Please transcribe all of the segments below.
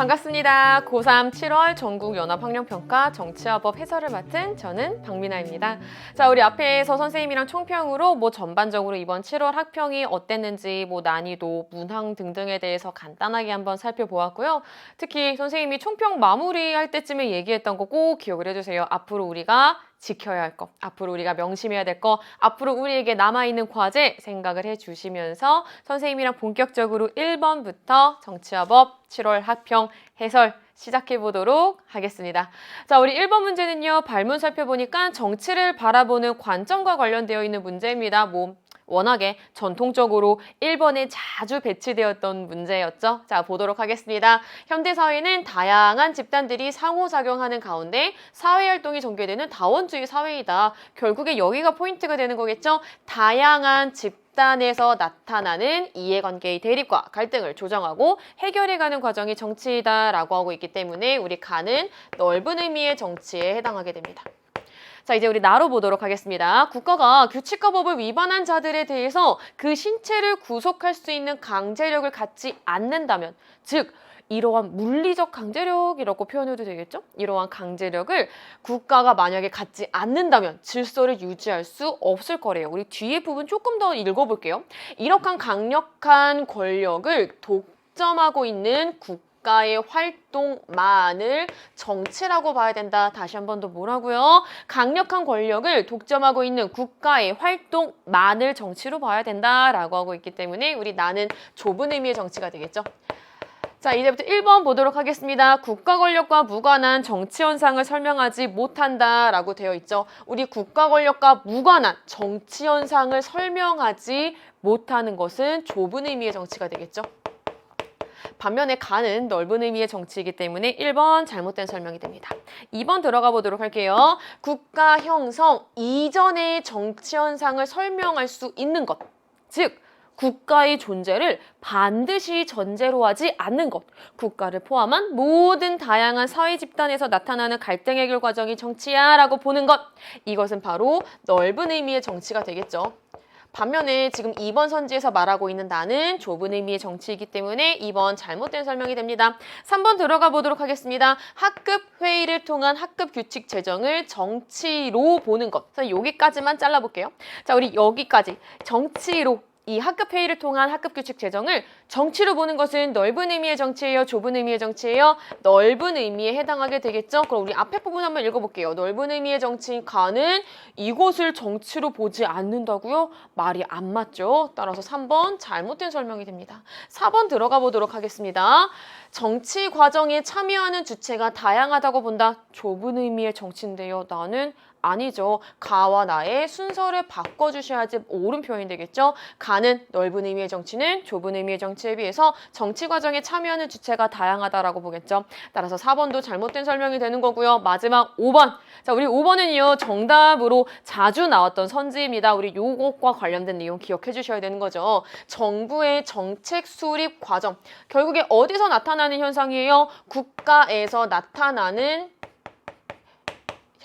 반갑습니다. 고3 7월 전국연합학력평가 정치화법 해설을 맡은 저는 박민아입니다. 자, 우리 앞에서 선생님이랑 총평으로 전반적으로 이번 7월 학평이 어땠는지 난이도, 문항 등등에 대해서 간단하게 한번 살펴보았고요. 특히 선생님이 총평 마무리할 때쯤에 얘기했던 거 꼭 기억을 해주세요. 앞으로 우리가 지켜야 할 것, 앞으로 우리가 명심해야 될 것, 앞으로 우리에게 남아있는 과제 생각을 해주시면서 선생님이랑 본격적으로 1번부터 정치화법 7월 학평 해설 시작해보도록 하겠습니다. 자, 우리 1번 문제는요. 발문 살펴보니까 정치를 바라보는 관점과 관련되어 있는 문제입니다. 워낙에 전통적으로 1번에 자주 배치되었던 문제였죠. 자, 보도록 하겠습니다. 현대사회는 다양한 집단들이 상호작용하는 가운데 사회활동이 전개되는 다원주의 사회이다. 결국에 여기가 포인트가 되는 거겠죠. 다양한 집단에서 나타나는 이해관계의 대립과 갈등을 조정하고 해결해가는 과정이 정치이다라고 하고 있기 때문에 우리 가는 넓은 의미의 정치에 해당하게 됩니다. 자, 이제 우리 나로 보도록 하겠습니다. 국가가 규칙과 법을 위반한 자들에 대해서 그 신체를 구속할 수 있는 강제력을 갖지 않는다면, 즉 이러한 물리적 강제력이라고 표현해도 되겠죠? 이러한 강제력을 국가가 만약에 갖지 않는다면 질서를 유지할 수 없을 거래요. 우리 뒤에 부분 조금 더 읽어볼게요. 이러한 강력한 권력을 독점하고 있는 국가의 활동만을 정치라고 봐야 된다. 다시 한 번 더 뭐라고요? 강력한 권력을 독점하고 있는 국가의 활동만을 정치로 봐야 된다라고 하고 있기 때문에 우리 나는 좁은 의미의 정치가 되겠죠. 자, 이제부터 1번 보도록 하겠습니다. 국가 권력과 무관한 정치 현상을 설명하지 못한다라고 되어 있죠. 우리 국가 권력과 무관한 정치 현상을 설명하지 못하는 것은 좁은 의미의 정치가 되겠죠. 반면에 가는 넓은 의미의 정치이기 때문에 1번 잘못된 설명이 됩니다. 2번 들어가 보도록 할게요. 국가 형성 이전의 정치 현상을 설명할 수 있는 것, 즉 국가의 존재를 반드시 전제로 하지 않는 것, 국가를 포함한 모든 다양한 사회 집단에서 나타나는 갈등 해결 과정이 정치야 라고 보는 것, 이것은 바로 넓은 의미의 정치가 되겠죠. 반면에 지금 2번 선지에서 말하고 있는 나는 좁은 의미의 정치이기 때문에 2번 잘못된 설명이 됩니다. 3번 들어가 보도록 하겠습니다. 학급 회의를 통한 학급 규칙 제정을 정치로 보는 것. 자, 여기까지만 잘라볼게요. 자, 우리 여기까지 정치로 이 학급 회의를 통한 학급 규칙 제정을 정치로 보는 것은 넓은 의미의 정치예요? 좁은 의미의 정치예요? 넓은 의미에 해당하게 되겠죠? 그럼 우리 앞에 부분 한번 읽어볼게요. 넓은 의미의 정치가는 이것을 정치로 보지 않는다고요? 말이 안 맞죠? 따라서 3번 잘못된 설명이 됩니다. 4번 들어가 보도록 하겠습니다. 정치 과정에 참여하는 주체가 다양하다고 본다. 좁은 의미의 정치인데요. 나는 아니죠. 가와 나의 순서를 바꿔주셔야지 옳은 표현이 되겠죠. 가는 넓은 의미의 정치는 좁은 의미의 정치에 비해서 정치 과정에 참여하는 주체가 다양하다라고 보겠죠. 따라서 4번도 잘못된 설명이 되는 거고요. 마지막 5번. 자, 우리 5번은요. 정답으로 자주 나왔던 선지입니다. 우리 요것과 관련된 내용 기억해 주셔야 되는 거죠. 정부의 정책 수립 과정. 결국에 어디서 나타나는 현상이에요? 국가에서 나타나는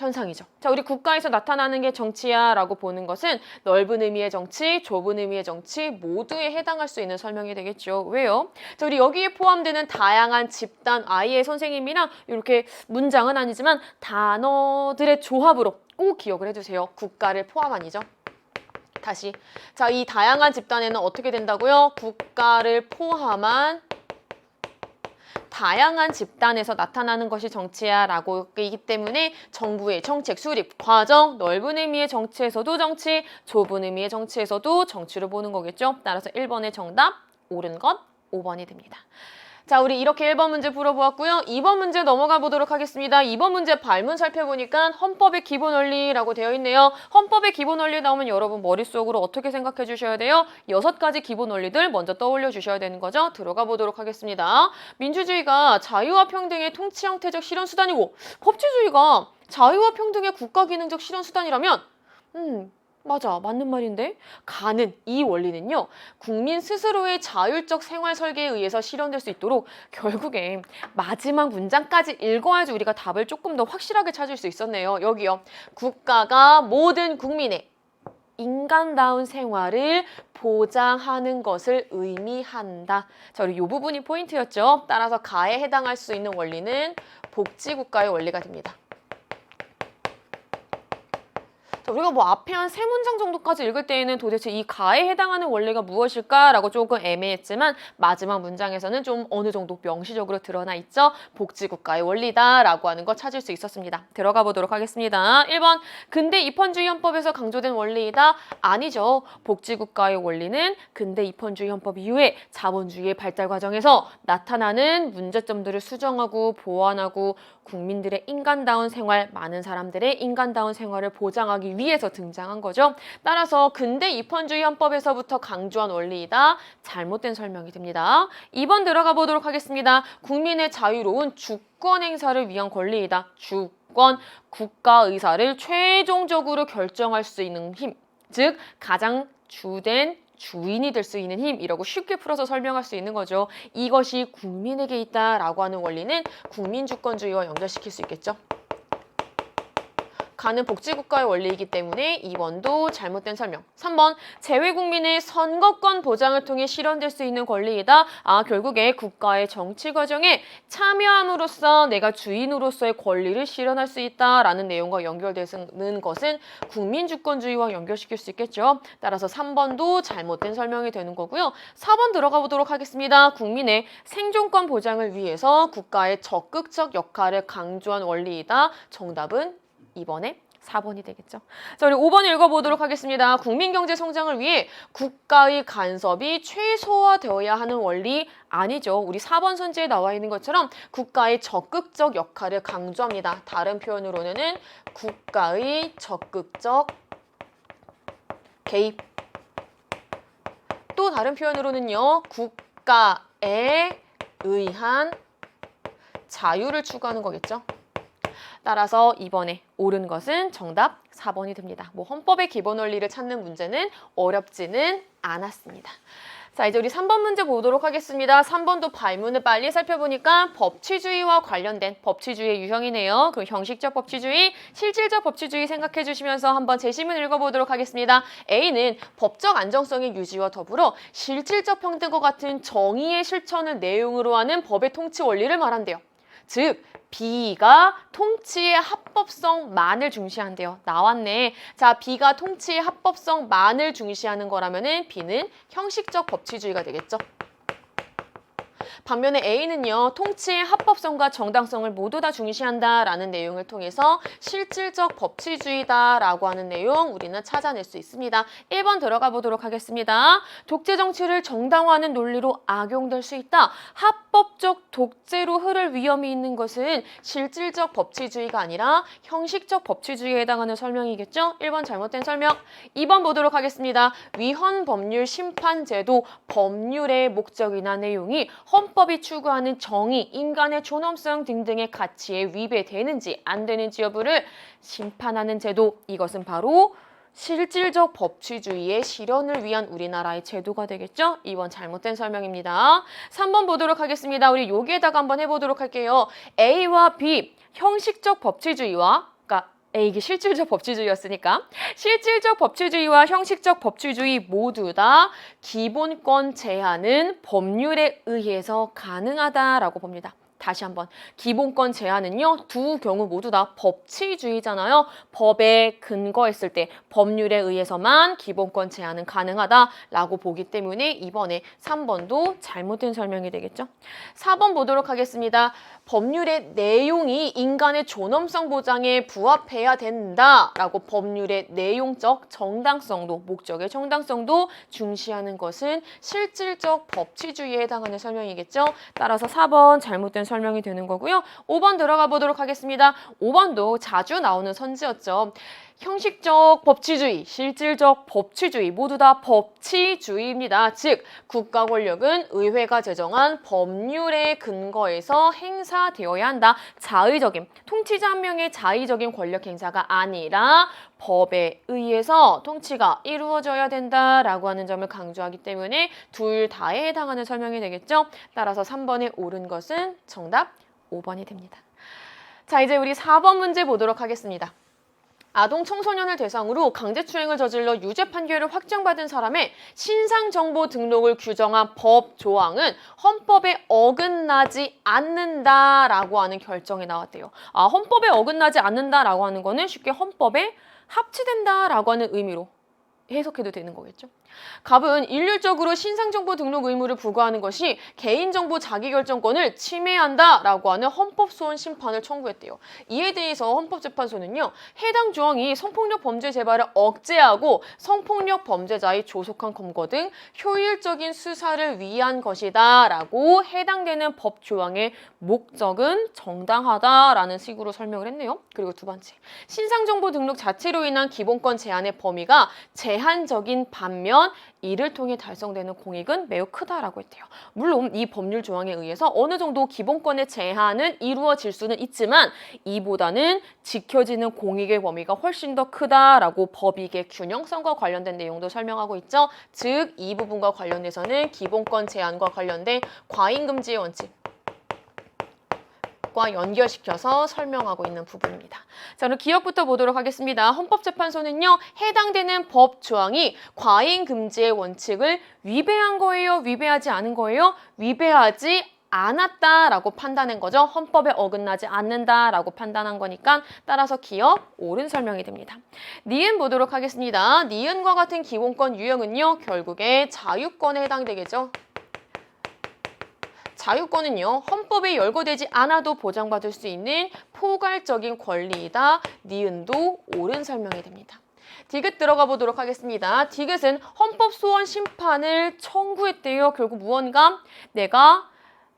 현상이죠. 자, 우리 국가에서 나타나는 게 정치야 라고 보는 것은 넓은 의미의 정치, 좁은 의미의 정치 모두에 해당할 수 있는 설명이 되겠죠. 왜요? 자, 우리 여기에 포함되는 다양한 집단, 아이의 선생님이랑 이렇게 문장은 아니지만 단어들의 조합으로 꼭 기억을 해주세요. 국가를 포함한이죠. 다시. 자, 이 다양한 집단에는 어떻게 된다고요? 국가를 포함한 다양한 집단에서 나타나는 것이 정치야 라고 이기 때문에 정부의 정책 수립 과정, 넓은 의미의 정치에서도 정치, 좁은 의미의 정치에서도 정치를 보는 거겠죠. 따라서 1번의 정답, 옳은 것 5번이 됩니다. 자, 우리 이렇게 1번 문제 풀어보았고요. 2번 문제 넘어가 보도록 하겠습니다. 2번 문제 발문 살펴보니까 헌법의 기본 원리라고 되어 있네요. 헌법의 기본 원리 나오면 여러분 머릿속으로 어떻게 생각해 주셔야 돼요? 6가지 기본 원리들 먼저 떠올려 주셔야 되는 거죠. 들어가 보도록 하겠습니다. 민주주의가 자유와 평등의 통치 형태적 실현 수단이고 법치주의가 자유와 평등의 국가 기능적 실현 수단이라면 맞아, 맞는 말인데? 가는 이 원리는요, 국민 스스로의 자율적 생활 설계에 의해서 실현될 수 있도록 결국에 마지막 문장까지 읽어야지 우리가 답을 조금 더 확실하게 찾을 수 있었네요. 여기요. 국가가 모든 국민의 인간다운 생활을 보장하는 것을 의미한다. 자, 우리 이 부분이 포인트였죠. 따라서 가에 해당할 수 있는 원리는 복지국가의 원리가 됩니다. 자, 우리가 뭐 앞에 한 3문장 정도까지 읽을 때에는 도대체 이 가에 해당하는 원리가 무엇일까라고 조금 애매했지만 마지막 문장에서는 좀 어느 정도 명시적으로 드러나 있죠. 복지국가의 원리다라고 하는 거 찾을 수 있었습니다. 들어가 보도록 하겠습니다. 1번, 근대 입헌주의 헌법에서 강조된 원리이다? 아니죠. 복지국가의 원리는 근대 입헌주의 헌법 이후에 자본주의의 발달 과정에서 나타나는 문제점들을 수정하고 보완하고 국민들의 인간다운 생활, 많은 사람들의 인간다운 생활을 보장하기 위해서 등장한 거죠. 따라서 근대 입헌주의 헌법에서부터 강조한 원리이다. 잘못된 설명이 됩니다. 2번 들어가 보도록 하겠습니다. 국민의 자유로운 주권 행사를 위한 권리이다. 주권, 국가 의사를 최종적으로 결정할 수 있는 힘, 즉 가장 주된 주인이 될 수 있는 힘이라고 쉽게 풀어서 설명할 수 있는 거죠. 이것이 국민에게 있다라고 하는 원리는 국민주권주의와 연결시킬 수 있겠죠. 가는 복지국가의 원리이기 때문에 2번도 잘못된 설명. 3번, 재외국민의 선거권 보장을 통해 실현될 수 있는 권리이다. 결국에 국가의 정치 과정에 참여함으로써 내가 주인으로서의 권리를 실현할 수 있다라는 내용과 연결되는 것은 국민주권주의와 연결시킬 수 있겠죠. 따라서 3번도 잘못된 설명이 되는 거고요. 4번 들어가 보도록 하겠습니다. 국민의 생존권 보장을 위해서 국가의 적극적 역할을 강조한 원리이다. 정답은 2번에 4번이 되겠죠. 자, 우리 5번 읽어보도록 하겠습니다. 국민 경제 성장을 위해 국가의 간섭이 최소화되어야 하는 원리 아니죠. 우리 4번 선지에 나와 있는 것처럼 국가의 적극적 역할을 강조합니다. 다른 표현으로는 국가의 적극적 개입. 또 다른 표현으로는요. 국가에 의한 자유를 추구하는 거겠죠. 따라서 이번에 옳은 것은 정답 4번이 됩니다. 뭐 헌법의 기본 원리를 찾는 문제는 어렵지는 않았습니다. 자, 이제 우리 3번 문제 보도록 하겠습니다. 3번도 발문을 빨리 살펴보니까 법치주의와 관련된 법치주의의 유형이네요. 그 형식적 법치주의, 실질적 법치주의 생각해 주시면서 한번 제시문 읽어보도록 하겠습니다. A는 법적 안정성의 유지와 더불어 실질적 평등과 같은 정의의 실천을 내용으로 하는 법의 통치 원리를 말한대요. 즉, B가 통치의 합법성만을 중시한대요. 나왔네. 자, B가 통치의 합법성만을 중시하는 거라면은 B는 형식적 법치주의가 되겠죠. 반면에 A는요. 통치의 합법성과 정당성을 모두 다 중시한다라는 내용을 통해서 실질적 법치주의다라고 하는 내용 우리는 찾아낼 수 있습니다. 1번 들어가 보도록 하겠습니다. 독재 정치를 정당화하는 논리로 악용될 수 있다. 합법적 독재로 흐를 위험이 있는 것은 실질적 법치주의가 아니라 형식적 법치주의에 해당하는 설명이겠죠. 1번 잘못된 설명. 2번 보도록 하겠습니다. 위헌 법률 심판제도 법률의 목적이나 내용이 헌법이 추구하는 정의, 인간의 존엄성 등등의 가치에 위배되는지 안 되는지 여부를 심판하는 제도, 이것은 바로 실질적 법치주의의 실현을 위한 우리나라의 제도가 되겠죠? 2번 잘못된 설명입니다. 3번 보도록 하겠습니다. 우리 여기에다가 한번 해보도록 할게요. A와 B, 형식적 법치주의와 이게 실질적 법치주의였으니까 실질적 법치주의와 형식적 법치주의 모두 다 기본권 제한은 법률에 의해서 가능하다라고 봅니다. 다시 한번 기본권 제한은요. 두 경우 모두 다 법치주의잖아요. 법에 근거했을 때 법률에 의해서만 기본권 제한은 가능하다라고 보기 때문에 이번에 3번도 잘못된 설명이 되겠죠. 4번 보도록 하겠습니다. 법률의 내용이 인간의 존엄성 보장에 부합해야 된다라고 법률의 내용적 정당성도 목적의 정당성도 중시하는 것은 실질적 법치주의에 해당하는 설명이겠죠. 따라서 4번 잘못된 설명이 되는 거고요. 5번 들어가 보도록 하겠습니다. 5번도 자주 나오는 선지였죠. 형식적 법치주의, 실질적 법치주의 모두 다 법치주의입니다. 즉, 국가 권력은 의회가 제정한 법률에 근거해서 행사되어야 한다. 자의적인, 통치자 한 명의 자의적인 권력 행사가 아니라 법에 의해서 통치가 이루어져야 된다라고 하는 점을 강조하기 때문에 둘 다에 해당하는 설명이 되겠죠. 따라서 3번에 옳은 것은 정답 5번이 됩니다. 자, 이제 우리 4번 문제 보도록 하겠습니다. 아동 청소년을 대상으로 강제추행을 저질러 유죄 판결을 확정받은 사람의 신상정보 등록을 규정한 법 조항은 헌법에 어긋나지 않는다라고 하는 결정이 나왔대요. 헌법에 어긋나지 않는다라고 하는 거는 쉽게 헌법에 합치된다라고 하는 의미로 해석해도 되는 거겠죠. 갑은 일률적으로 신상정보 등록 의무를 부과하는 것이 개인정보 자기결정권을 침해한다라고 하는 헌법소원 심판을 청구했대요. 이에 대해서 헌법재판소는요. 해당 조항이 성폭력 범죄 재발을 억제하고 성폭력 범죄자의 조속한 검거 등 효율적인 수사를 위한 것이다 라고 해당되는 법 조항의 목적은 정당하다라는 식으로 설명을 했네요. 그리고 두 번째, 신상정보 등록 자체로 인한 기본권 제한의 범위가 제한적인 반면 이를 통해 달성되는 공익은 매우 크다라고 했대요. 물론 이 법률 조항에 의해서 어느 정도 기본권의 제한은 이루어질 수는 있지만 이보다는 지켜지는 공익의 범위가 훨씬 더 크다라고 법익의 균형성과 관련된 내용도 설명하고 있죠. 즉, 이 부분과 관련해서는 기본권 제한과 관련된 과잉금지의 원칙 과 연결시켜서 설명하고 있는 부분입니다. 자, 그럼 기억부터 보도록 하겠습니다. 헌법재판소는요, 해당되는 법 조항이 과잉 금지의 원칙을 위배한 거예요? 위배하지 않은 거예요? 위배하지 않았다라고 판단한 거죠. 헌법에 어긋나지 않는다라고 판단한 거니까 따라서 기억, 옳은 설명이 됩니다. 니은 보도록 하겠습니다. 니은과 같은 기본권 유형은요, 결국에 자유권에 해당되겠죠. 자유권은요, 헌법에 열거되지 않아도 보장받을 수 있는 포괄적인 권리이다. 니은도 옳은 설명이 됩니다. 디귿 들어가 보도록 하겠습니다. 디귿은 헌법소원 심판을 청구했대요. 결국 무언가 내가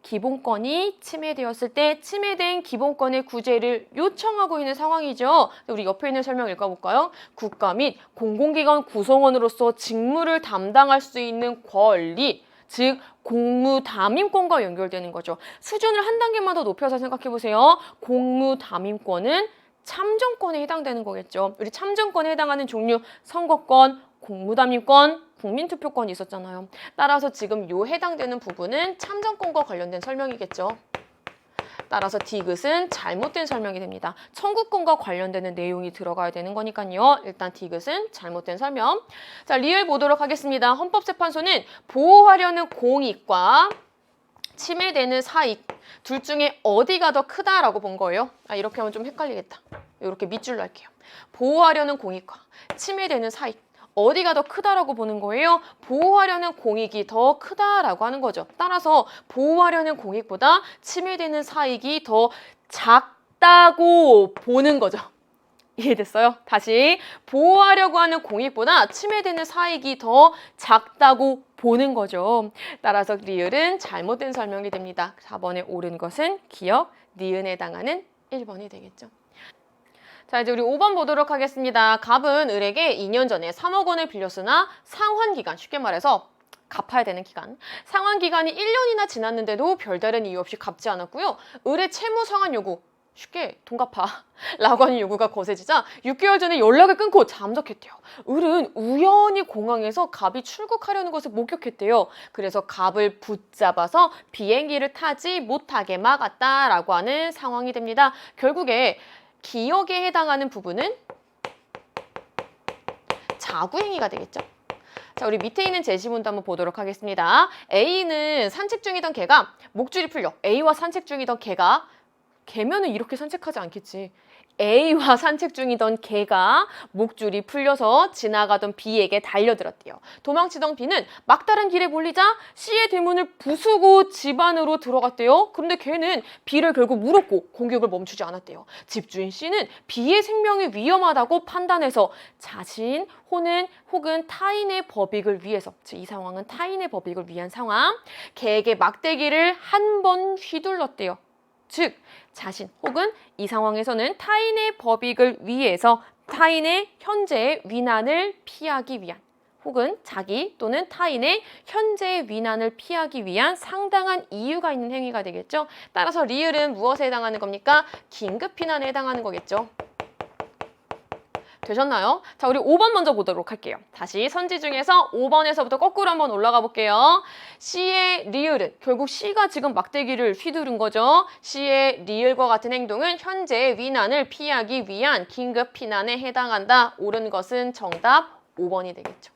기본권이 침해되었을 때 침해된 기본권의 구제를 요청하고 있는 상황이죠. 우리 옆에 있는 설명 읽어볼까요? 국가 및 공공기관 구성원으로서 직무를 담당할 수 있는 권리, 즉 공무담임권과 연결되는 거죠. 수준을 한 단계만 더 높여서 생각해보세요. 공무담임권은 참정권에 해당되는 거겠죠. 우리 참정권에 해당하는 종류 선거권, 공무담임권, 국민투표권이 있었잖아요. 따라서 지금 요 해당되는 부분은 참정권과 관련된 설명이겠죠. 따라서 디귿은 잘못된 설명이 됩니다. 청구권과 관련되는 내용이 들어가야 되는 거니까요. 일단 디귿은 잘못된 설명. 자, 리을 보도록 하겠습니다. 헌법재판소는 보호하려는 공익과 침해되는 사익 둘 중에 어디가 더 크다라고 본 거예요. 이렇게 하면 좀 헷갈리겠다. 이렇게 밑줄로 할게요. 보호하려는 공익과 침해되는 사익. 어디가 더 크다라고 보는 거예요? 보호하려는 공익이 더 크다라고 하는 거죠. 따라서 보호하려는 공익보다 침해되는 사익이 더 작다고 보는 거죠. 이해됐어요? 다시 보호하려고 하는 공익보다 침해되는 사익이 더 작다고 보는 거죠. 따라서 리을은 잘못된 설명이 됩니다. 4번에 옳은 것은 기억, 니은에 해당하는 1번이 되겠죠. 자, 이제 우리 5번 보도록 하겠습니다. 갑은 을에게 2년 전에 3억 원을 빌렸으나 상환기간, 쉽게 말해서 갚아야 되는 기간. 상환기간이 1년이나 지났는데도 별다른 이유 없이 갚지 않았고요. 을의 채무 상환 요구, 쉽게 돈 갚아 라고 하는 요구가 거세지자 6개월 전에 연락을 끊고 잠적했대요. 을은 우연히 공항에서 갑이 출국하려는 것을 목격했대요. 그래서 갑을 붙잡아서 비행기를 타지 못하게 막았다라고 하는 상황이 됩니다. 결국에 기억에 해당하는 부분은 자구행위가 되겠죠. 자, 우리 밑에 있는 제시문도 한번 보도록 하겠습니다. A는 산책 중이던 개가 목줄이 풀려. A와 산책 중이던 개면은 이렇게 산책하지 않겠지. A와 산책 중이던 개가 목줄이 풀려서 지나가던 B에게 달려들었대요. 도망치던 B는 막다른 길에 몰리자 C의 대문을 부수고 집 안으로 들어갔대요. 그런데 걔는 B를 결국 물었고 공격을 멈추지 않았대요. 집주인 C는 B의 생명이 위험하다고 판단해서 자신 혹은 타인의 법익을 위해서, 즉 이 상황은 타인의 법익을 위한 상황, 개에게 막대기를 한 번 휘둘렀대요. 즉 자신 혹은 이 상황에서는 타인의 법익을 위해서 타인의 현재의 위난을 피하기 위한 혹은 자기 또는 타인의 현재의 위난을 피하기 위한 상당한 이유가 있는 행위가 되겠죠. 따라서 리을은 무엇에 해당하는 겁니까? 긴급 피난에 해당하는 거겠죠. 되셨나요? 자, 우리 5번 먼저 보도록 할게요. 다시 선지 중에서 5번에서부터 거꾸로 한번 올라가 볼게요. C의 리을은 결국 C가 지금 막대기를 휘두른 거죠. C의 리을과 같은 행동은 현재의 위난을 피하기 위한 긴급 피난에 해당한다. 옳은 것은 정답 5번이 되겠죠.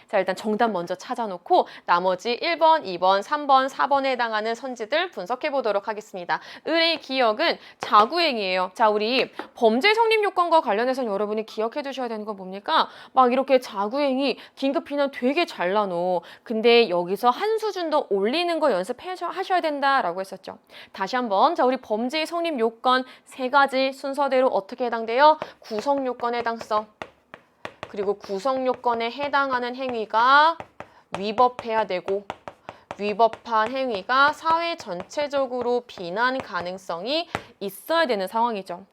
자, 일단 정답 먼저 찾아놓고 나머지 1번, 2번, 3번, 4번에 해당하는 선지들 분석해 보도록 하겠습니다. 을의 기억은 자구행이에요. 자, 우리 범죄 성립 요건과 관련해서 여러분이 기억해 두셔야 되는 건 뭡니까? 막 이렇게 자구행이 긴급피난 되게 잘 나눠. 근데 여기서 한 수준 더 올리는 거 연습하셔야 된다라고 했었죠. 다시 한번, 자, 우리 범죄 성립 요건 3가지 순서대로 어떻게 해당돼요? 구성 요건에 해당성. 그리고 구성 요건에 해당하는 행위가 위법해야 되고 위법한 행위가 사회 전체적으로 비난 가능성이 있어야 되는 상황이죠.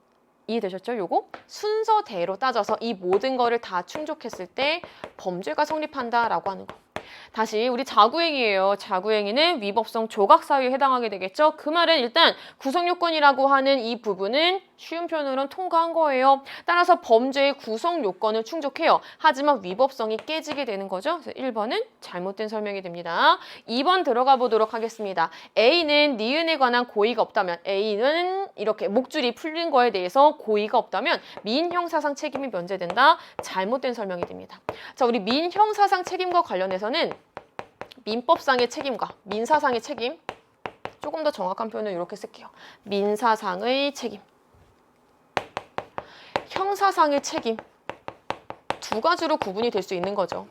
이해되셨죠? 요거 순서대로 따져서 이 모든 거를 다 충족했을 때 범죄가 성립한다라고 하는 거. 다시 우리 자구행위예요. 자구행위는 위법성 조각사유에 해당하게 되겠죠. 그 말은 일단 구성요건이라고 하는 이 부분은 쉬운 표현으로는 통과한 거예요. 따라서 범죄의 구성요건을 충족해요. 하지만 위법성이 깨지게 되는 거죠. 그래서 1번은 잘못된 설명이 됩니다. 2번 들어가 보도록 하겠습니다. A는 니은에 관한 고의가 없다면 A는 이렇게 목줄이 풀린 거에 대해서 고의가 없다면 민형사상 책임이 면제된다. 잘못된 설명이 됩니다. 자, 우리 민형사상 책임과 관련해서는 민법상의 책임과 민사상의 책임, 조금 더 정확한 표현을 이렇게 쓸게요. 민사상의 책임, 형사상의 책임, 두 가지로 구분이 될 수 있는 거죠.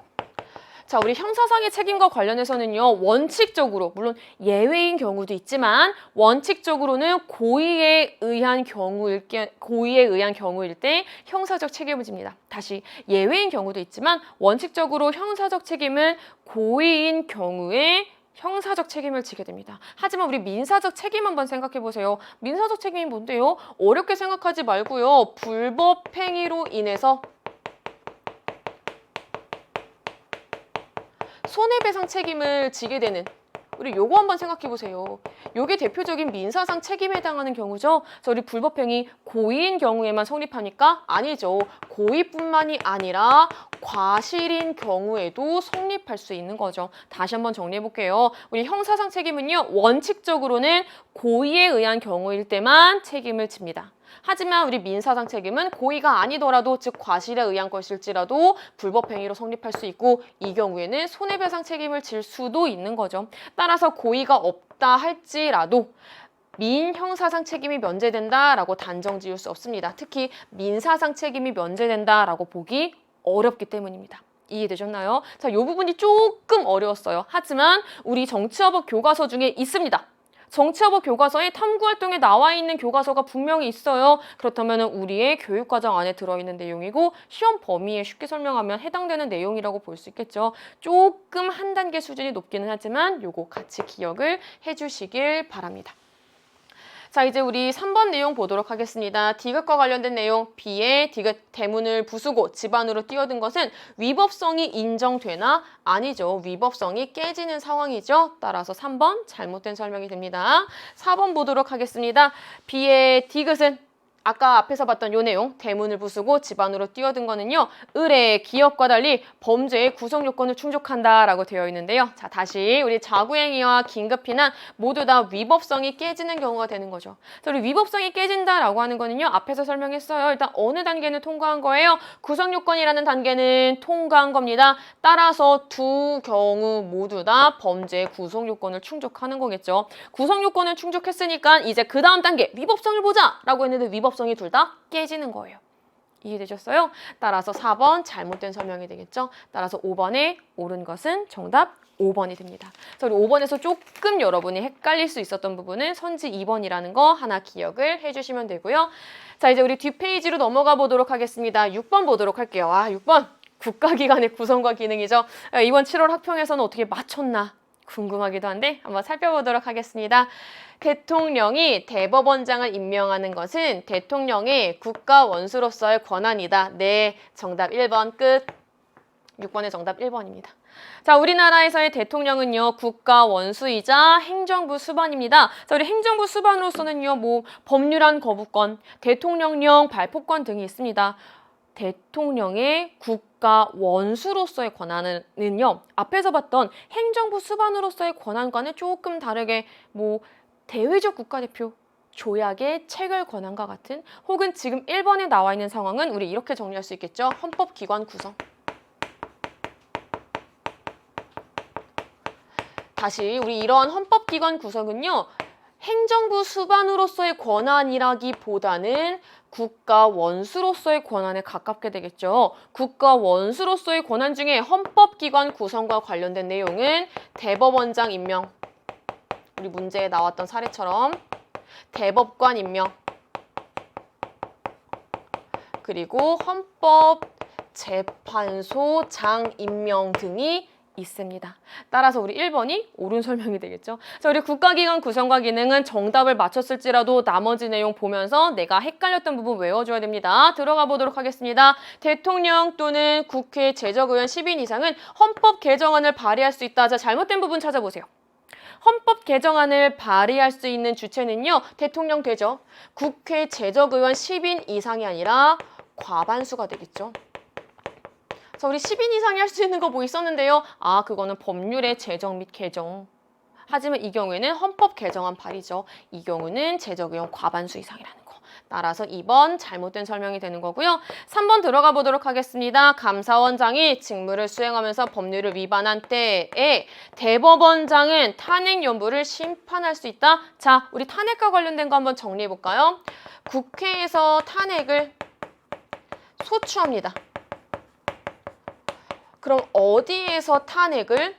자, 우리 형사상의 책임과 관련해서는요, 원칙적으로, 물론 예외인 경우도 있지만, 원칙적으로는 고의에 의한 경우일 때 형사적 책임을 집니다. 다시, 예외인 경우도 있지만, 원칙적으로 형사적 책임은 고의인 경우에 형사적 책임을 지게 됩니다. 하지만 우리 민사적 책임 한번 생각해 보세요. 민사적 책임이 뭔데요? 어렵게 생각하지 말고요. 불법 행위로 인해서 손해배상 책임을 지게 되는, 우리 요거 한번 생각해 보세요. 요게 대표적인 민사상 책임에 해당하는 경우죠. 그래서 우리 불법행위 고의인 경우에만 성립하니까 아니죠. 고의뿐만이 아니라 과실인 경우에도 성립할 수 있는 거죠. 다시 한번 정리해 볼게요. 우리 형사상 책임은요, 원칙적으로는 고의에 의한 경우일 때만 책임을 집니다. 하지만 우리 민사상 책임은 고의가 아니더라도, 즉 과실에 의한 것일지라도 불법행위로 성립할 수 있고, 이 경우에는 손해배상 책임을 질 수도 있는 거죠. 따라서 고의가 없다 할지라도 민형사상 책임이 면제된다라고 단정 지을 수 없습니다. 특히 민사상 책임이 면제된다라고 보기 어렵기 때문입니다. 이해되셨나요? 자, 이 부분이 조금 어려웠어요. 하지만 우리 정치화법 교과서 중에 있습니다. 정치화법 교과서에 탐구활동에 나와 있는 교과서가 분명히 있어요. 그렇다면 우리의 교육과정 안에 들어있는 내용이고 시험 범위에 쉽게 설명하면 해당되는 내용이라고 볼 수 있겠죠. 조금 한 단계 수준이 높기는 하지만 요거 같이 기억을 해주시길 바랍니다. 자, 이제 우리 3번 내용 보도록 하겠습니다. 디귿과 관련된 내용, B의 디귿 대문을 부수고 집 안으로 뛰어든 것은 위법성이 인정되나? 아니죠. 위법성이 깨지는 상황이죠. 따라서 3번 잘못된 설명이 됩니다. 4번 보도록 하겠습니다. B의 디귿은 아까 앞에서 봤던 요 내용, 대문을 부수고 집 안으로 뛰어든 거는요, 을의 기억과 달리 범죄의 구성 요건을 충족한다라고 되어 있는데요. 자, 다시 우리 자구행위와 긴급피난 모두 다 위법성이 깨지는 경우가 되는 거죠. 자, 우리 위법성이 깨진다라고 하는 거는요, 앞에서 설명했어요. 일단 어느 단계는 통과한 거예요? 구성 요건이라는 단계는 통과한 겁니다. 따라서 두 경우 모두 다 범죄의 구성 요건을 충족하는 거겠죠. 구성 요건을 충족했으니까 이제 그 다음 단계 위법성을 보자라고 했는데 위법성이 둘 다 깨지는 거예요. 이해되셨어요? 따라서 4번 잘못된 설명이 되겠죠. 따라서 5번에 옳은 것은 정답 5번이 됩니다. 자, 우리 5번에서 조금 여러분이 헷갈릴 수 있었던 부분은 선지 2번이라는 거 하나 기억을 해주시면 되고요. 자, 이제 우리 뒷페이지로 넘어가 보도록 하겠습니다. 6번 보도록 할게요. 6번 국가기관의 구성과 기능이죠. 이번 7월 학평에서는 어떻게 맞췄나 궁금하기도 한데 한번 살펴보도록 하겠습니다. 대통령이 대법원장을 임명하는 것은 대통령의 국가 원수로서의 권한이다. 네, 정답 1번 끝. 6번의 정답 1번입니다. 자, 우리나라에서의 대통령은요, 국가 원수이자 행정부 수반입니다. 자, 우리 행정부 수반으로서는요, 뭐 법률안 거부권, 대통령령 발포권 등이 있습니다. 대통령의 국가 원수로서의 권한은요, 앞에서 봤던 행정부 수반으로서의 권한과는 조금 다르게 대외적 국가대표, 조약의 체결 권한과 같은, 혹은 지금 1번에 나와 있는 상황은 우리 이렇게 정리할 수 있겠죠. 헌법기관 구성. 다시 우리 이러한 헌법기관 구성은요, 행정부 수반으로서의 권한이라기보다는 국가 원수로서의 권한에 가깝게 되겠죠. 국가 원수로서의 권한 중에 헌법기관 구성과 관련된 내용은 대법원장 임명, 우리 문제에 나왔던 사례처럼 대법관 임명, 그리고 헌법재판소장 임명 등이 있습니다. 따라서 우리 1번이 옳은 설명이 되겠죠. 자, 우리 국가기관 구성과 기능은 정답을 맞췄을지라도 나머지 내용 보면서 내가 헷갈렸던 부분 외워줘야 됩니다. 들어가 보도록 하겠습니다. 대통령 또는 국회 제적의원 10인 이상은 헌법 개정안을 발의할 수 있다. 자, 잘못된 부분 찾아보세요. 헌법 개정안을 발의할 수 있는 주체는요, 대통령 되죠. 국회 제적의원 10인 이상이 아니라 과반수가 되겠죠. 자, 우리 10인 이상이 할 수 있는 거 뭐 있었는데요? 그거는 법률의 제정 및 개정. 하지만 이 경우에는 헌법 개정안 발의죠. 이 경우는 제적의원 과반수 이상이라는 거. 따라서 2번 잘못된 설명이 되는 거고요. 3번 들어가 보도록 하겠습니다. 감사원장이 직무를 수행하면서 법률을 위반한 때에 대법원장은 탄핵 여부를 심판할 수 있다. 자, 우리 탄핵과 관련된 거 한번 정리해 볼까요? 국회에서 탄핵을 소추합니다. 그럼 어디에서 탄핵을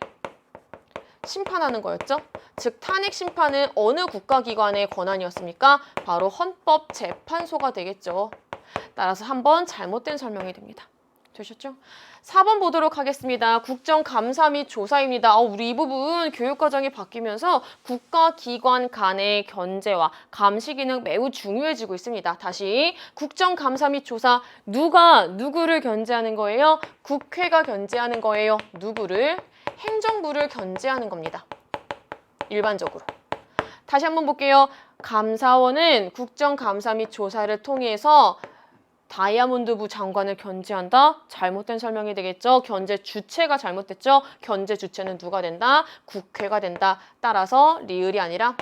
심판하는 거였죠? 즉 탄핵 심판은 어느 국가기관의 권한이었습니까? 바로 헌법재판소가 되겠죠. 따라서 한번 잘못된 설명이 됩니다. 되셨죠? 4번 보도록 하겠습니다. 국정감사 및 조사입니다. 우리 이 부분 교육과정이 바뀌면서 국가기관 간의 견제와 감시 기능 매우 중요해지고 있습니다. 다시 국정감사 및 조사, 누가 누구를 견제하는 거예요? 국회가 견제하는 거예요. 누구를? 행정부를 견제하는 겁니다. 일반적으로. 다시 한번 볼게요. 감사원은 국정감사 및 조사를 통해서 다이아몬드부 장관을 견제한다? 잘못된 설명이 되겠죠. 견제 주체가 잘못됐죠. 견제 주체는 누가 된다? 국회가 된다. 따라서 리을이 아니라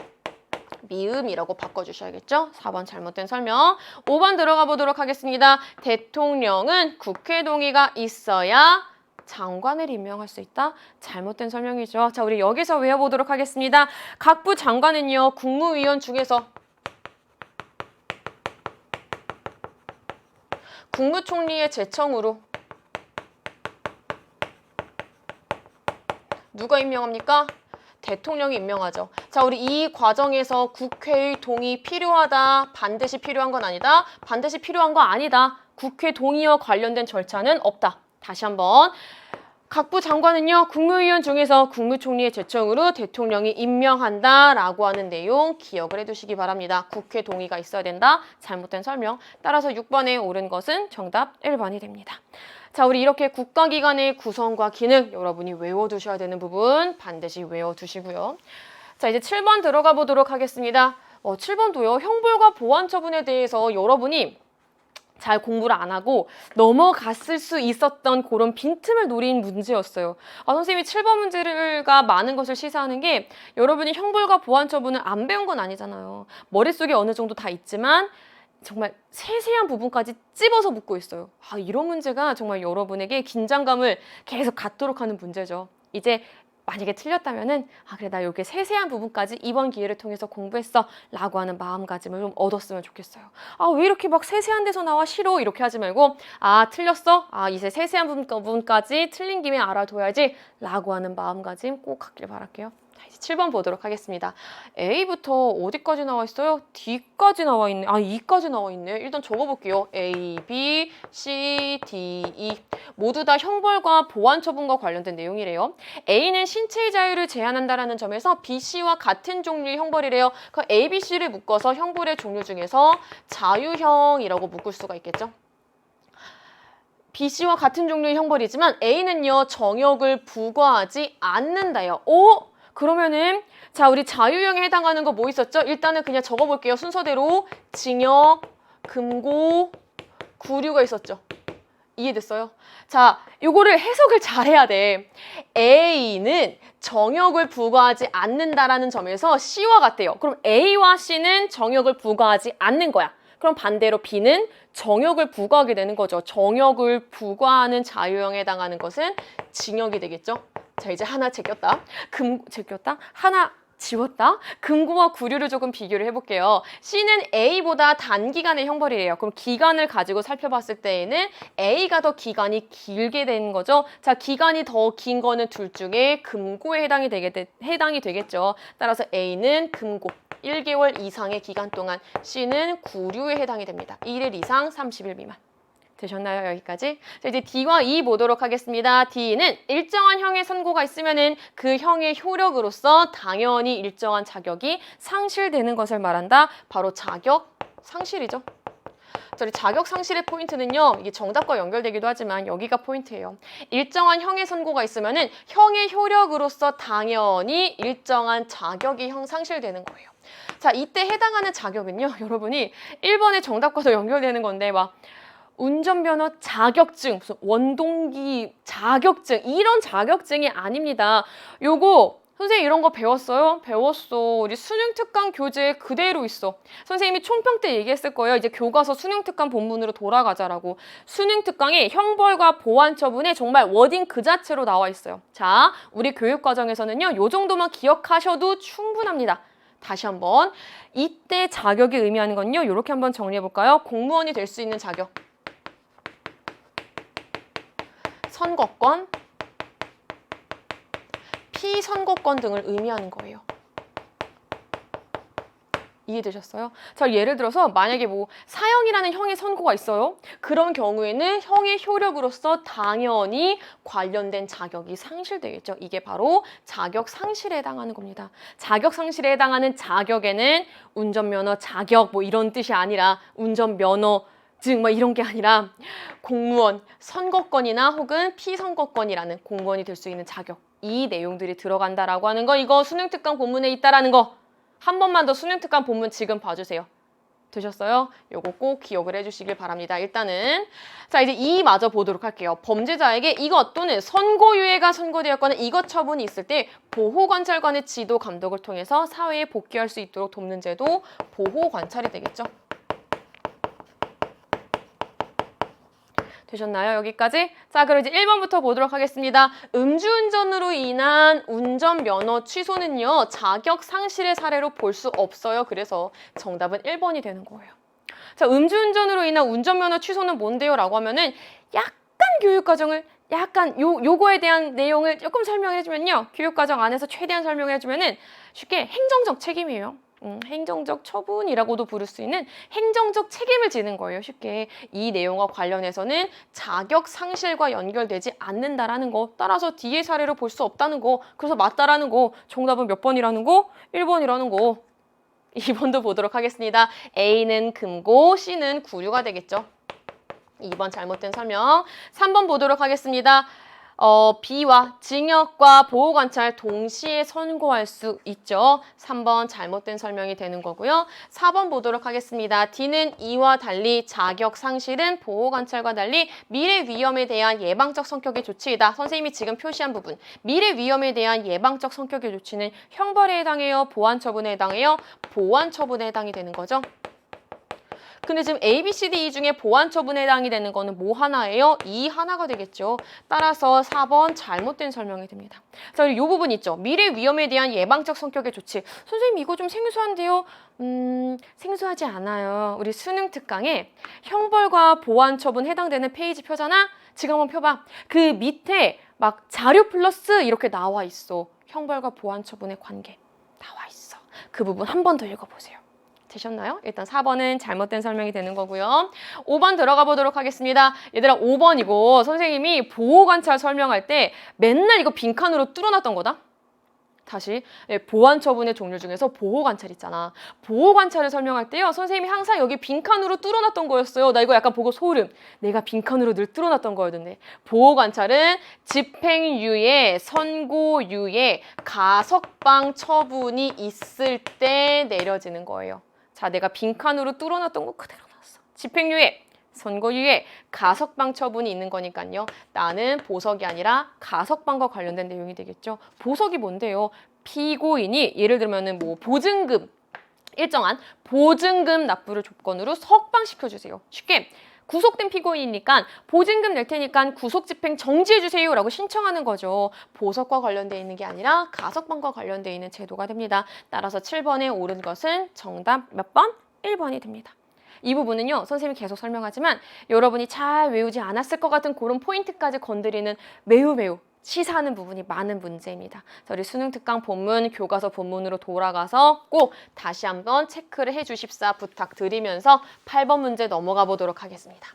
미음이라고 바꿔주셔야겠죠. 4번 잘못된 설명. 5번 들어가 보도록 하겠습니다. 대통령은 국회 동의가 있어야 장관을 임명할 수 있다? 잘못된 설명이죠. 자, 우리 여기서 외워보도록 하겠습니다. 각부 장관은요, 국무위원 중에서 국무총리의 제청으로 누가 임명합니까? 대통령이 임명하죠. 자, 우리 이 과정에서 국회의 동의 필요하다, 반드시 필요한 건 아니다, 반드시 필요한 거 아니다, 국회 동의와 관련된 절차는 없다. 다시 한번. 각부 장관은요, 국무위원 중에서 국무총리의 제청으로 대통령이 임명한다라고 하는 내용 기억을 해두시기 바랍니다. 국회 동의가 있어야 된다. 잘못된 설명. 따라서 6번에 옳은 것은 정답 1번이 됩니다. 자, 우리 이렇게 국가기관의 구성과 기능 여러분이 외워두셔야 되는 부분 반드시 외워두시고요. 자, 이제 7번 들어가 보도록 하겠습니다. 7번도요, 형벌과 보완 처분에 대해서 여러분이 잘 공부를 안 하고 넘어갔을 수 있었던 그런 빈틈을 노린 문제였어요. 선생님이 7번 문제가 많은 것을 시사하는 게 여러분이 형벌과 보완 처분을 안 배운 건 아니잖아요. 머릿속에 어느 정도 다 있지만 정말 세세한 부분까지 찝어서 묻고 있어요. 이런 문제가 정말 여러분에게 긴장감을 계속 갖도록 하는 문제죠. 이제 만약에 틀렸다면은 그래, 나 여기 세세한 부분까지 이번 기회를 통해서 공부했어 라고 하는 마음가짐을 좀 얻었으면 좋겠어요. 왜 이렇게 막 세세한 데서 나와 싫어 이렇게 하지 말고 틀렸어? 이제 세세한 부분까지 틀린 김에 알아둬야지 라고 하는 마음가짐 꼭 갖길 바랄게요. 자, 이제 7번 보도록 하겠습니다. A부터 어디까지 나와 있어요? D까지 나와 있네. E까지 나와 있네. 일단 적어볼게요. A, B, C, D, E 모두 다 형벌과 보완 처분과 관련된 내용이래요. A는 신체의 자유를 제한한다라는 점에서 B, C와 같은 종류의 형벌이래요. 그 A, B, C를 묶어서 형벌의 종류 중에서 자유형이라고 묶을 수가 있겠죠. B, C와 같은 종류의 형벌이지만 A는요, 정역을 부과하지 않는다요. 그러면은 자, 우리 자유형에 해당하는 거 뭐 있었죠? 일단은 그냥 적어볼게요. 순서대로 징역, 금고, 구류가 있었죠. 이해됐어요? 자, 요거를 해석을 잘 해야 돼. A는 정역을 부과하지 않는다라는 점에서 C와 같대요. 그럼 A와 C는 정역을 부과하지 않는 거야. 그럼 반대로 B는 정역을 부과하게 되는 거죠. 정역을 부과하는 자유형에 해당하는 것은 징역이 되겠죠. 자, 이제 하나 제꼈다. 하나 지웠다. 금고와 구류를 조금 비교를 해볼게요. C는 A보다 단기간의 형벌이래요. 그럼 기간을 가지고 살펴봤을 때에는 A가 더 기간이 길게 되는 거죠. 자, 기간이 더 긴 거는 둘 중에 금고에 해당이 되겠죠. 따라서 A는 금고 1개월 이상의 기간 동안, C는 구류에 해당이 됩니다. 1일 이상 30일 미만. 되셨나요? 여기까지? 자, 이제 D와 E 보도록 하겠습니다. D는 일정한 형의 선고가 있으면은 그 형의 효력으로서 당연히 일정한 자격이 상실되는 것을 말한다. 바로 자격 상실이죠. 자, 우리 자격 상실의 포인트는요. 이게 정답과 연결되기도 하지만 여기가 포인트예요. 일정한 형의 선고가 있으면은 형의 효력으로서 당연히 일정한 자격이 상실되는 거예요. 자, 이때 해당하는 자격은요. 여러분이 1번의 정답과도 연결되는 건데 막 운전면허 자격증, 무슨 원동기 자격증, 이런 자격증이 아닙니다. 요거 선생님 이런 거 배웠어요? 배웠어. 우리 수능특강 교재에 그대로 있어. 선생님이 총평 때 얘기했을 거예요. 이제 교과서 수능특강 본문으로 돌아가자라고. 수능특강에 형벌과 보완 처분에 정말 워딩 그 자체로 나와 있어요. 자, 우리 교육과정에서는요. 요 정도만 기억하셔도 충분합니다. 다시 한번 이때 자격이 의미하는 건요. 이렇게 한번 정리해 볼까요? 공무원이 될 수 있는 자격. 선거권, 피선거권 등을 의미하는 거예요. 이해되셨어요? 자, 예를 들어서 만약에 뭐 사형이라는 형의 선고가 있어요. 그런 경우에는 형의 효력으로서 당연히 관련된 자격이 상실되겠죠. 이게 바로 자격 상실에 해당하는 겁니다. 자격 상실에 해당하는 자격에는 운전면허 자격 뭐 이런 뜻이 아니라 운전면허 즉, 뭐 이런 게 아니라 공무원, 선거권이나 혹은 피선거권이라는 공무원이 될 수 있는 자격, 이 내용들이 들어간다라고 하는 거, 이거 수능특강 본문에 있다라는 거. 한 번만 더 수능특강 본문 지금 봐주세요. 되셨어요? 요거 꼭 기억을 해주시길 바랍니다. 일단은 자, 이제 이마저 보도록 할게요. 범죄자에게 이것 또는 선고유예가 선고되었거나 이것 처분이 있을 때 보호관찰관의 지도 감독을 통해서 사회에 복귀할 수 있도록 돕는 제도 보호관찰이 되겠죠. 되셨나요? 여기까지? 자, 그럼 이제 1번부터 보도록 하겠습니다. 음주운전으로 인한 운전면허 취소는요. 자격 상실의 사례로 볼 수 없어요. 그래서 정답은 1번이 되는 거예요. 자, 음주운전으로 인한 운전면허 취소는 뭔데요? 라고 하면은 약간 교육과정을 요거에 대한 내용을 조금 설명해 주면요. 교육과정 안에서 최대한 설명해 주면은 쉽게 행정적 책임이에요. 행정적 처분이라고도 부를 수 있는 행정적 책임을 지는 거예요. 쉽게 이 내용과 관련해서는 자격 상실과 연결되지 않는다라는 거, 따라서 D의 사례로 볼 수 없다는 거, 그래서 맞다라는 거, 정답은 몇 번이라는 거? 1번이라는 거. 2번도 보도록 하겠습니다. A는 금고, C는 구류가 되겠죠. 2번 잘못된 설명. 3번 보도록 하겠습니다. B와 징역과 보호관찰 동시에 선고할 수 있죠. 3번 잘못된 설명이 되는 거고요. 4번 보도록 하겠습니다. D는 E와 달리 자격 상실은 보호관찰과 달리 미래 위험에 대한 예방적 성격의 조치이다. 선생님이 지금 표시한 부분, 미래 위험에 대한 예방적 성격의 조치는 형벌에 해당해요? 보완 처분에 해당해요? 보완 처분에 해당이 되는 거죠. 근데 지금 A, B, C, D, E 중에 보완 처분에 해당이 되는 거는 뭐 하나예요? 이 하나가 되겠죠. 따라서 4번 잘못된 설명이 됩니다. 자, 그리고 이 부분 있죠. 미래 위험에 대한 예방적 성격의 조치. 선생님 이거 좀 생소한데요? 생소하지 않아요. 우리 수능 특강에 형벌과 보완 처분 해당되는 페이지 펴잖아? 지금 한번 펴봐. 그 밑에 막 자료 플러스 이렇게 나와 있어. 형벌과 보완 처분의 관계 나와 있어. 그 부분 한 번 더 읽어보세요. 되셨나요? 일단 4번은 잘못된 설명이 되는 거고요. 5번 들어가 보도록 하겠습니다. 얘들아 5번이고 선생님이 보호관찰 설명할 때 맨날 이거 빈칸으로 뚫어놨던 거다. 다시 보완 처분의 종류 중에서 보호관찰 있잖아. 보호관찰을 설명할 때요. 선생님이 항상 여기 빈칸으로 뚫어놨던 거였어요. 나 이거 약간 보고 소름. 내가 빈칸으로 늘 뚫어놨던 거였는데. 보호관찰은 집행유예, 선고유예, 가석방 처분이 있을 때 내려지는 거예요. 자, 내가 빈칸으로 뚫어놨던 거 그대로 놨어. 집행유예, 선고유예, 가석방 처분이 있는 거니까요. 나는 보석이 아니라 가석방과 관련된 내용이 되겠죠. 보석이 뭔데요? 피고인이 예를 들면은 뭐 보증금, 일정한 보증금 납부를 조건으로 석방시켜주세요. 쉽게 구속된 피고인이니까 보증금 낼 테니까 구속 집행 정지해주세요 라고 신청하는 거죠. 보석과 관련되어 있는 게 아니라 가석방과 관련되어 있는 제도가 됩니다. 따라서 7번에 옳은 것은 정답 몇 번? 1번이 됩니다. 이 부분은요, 선생님이 계속 설명하지만 여러분이 잘 외우지 않았을 것 같은 그런 포인트까지 건드리는 매우 시사하는 부분이 많은 문제입니다. 자, 우리 수능 특강 본문, 교과서 본문으로 돌아가서 꼭 다시 한번 체크를 해주십사 부탁드리면서 8번 문제 넘어가 보도록 하겠습니다.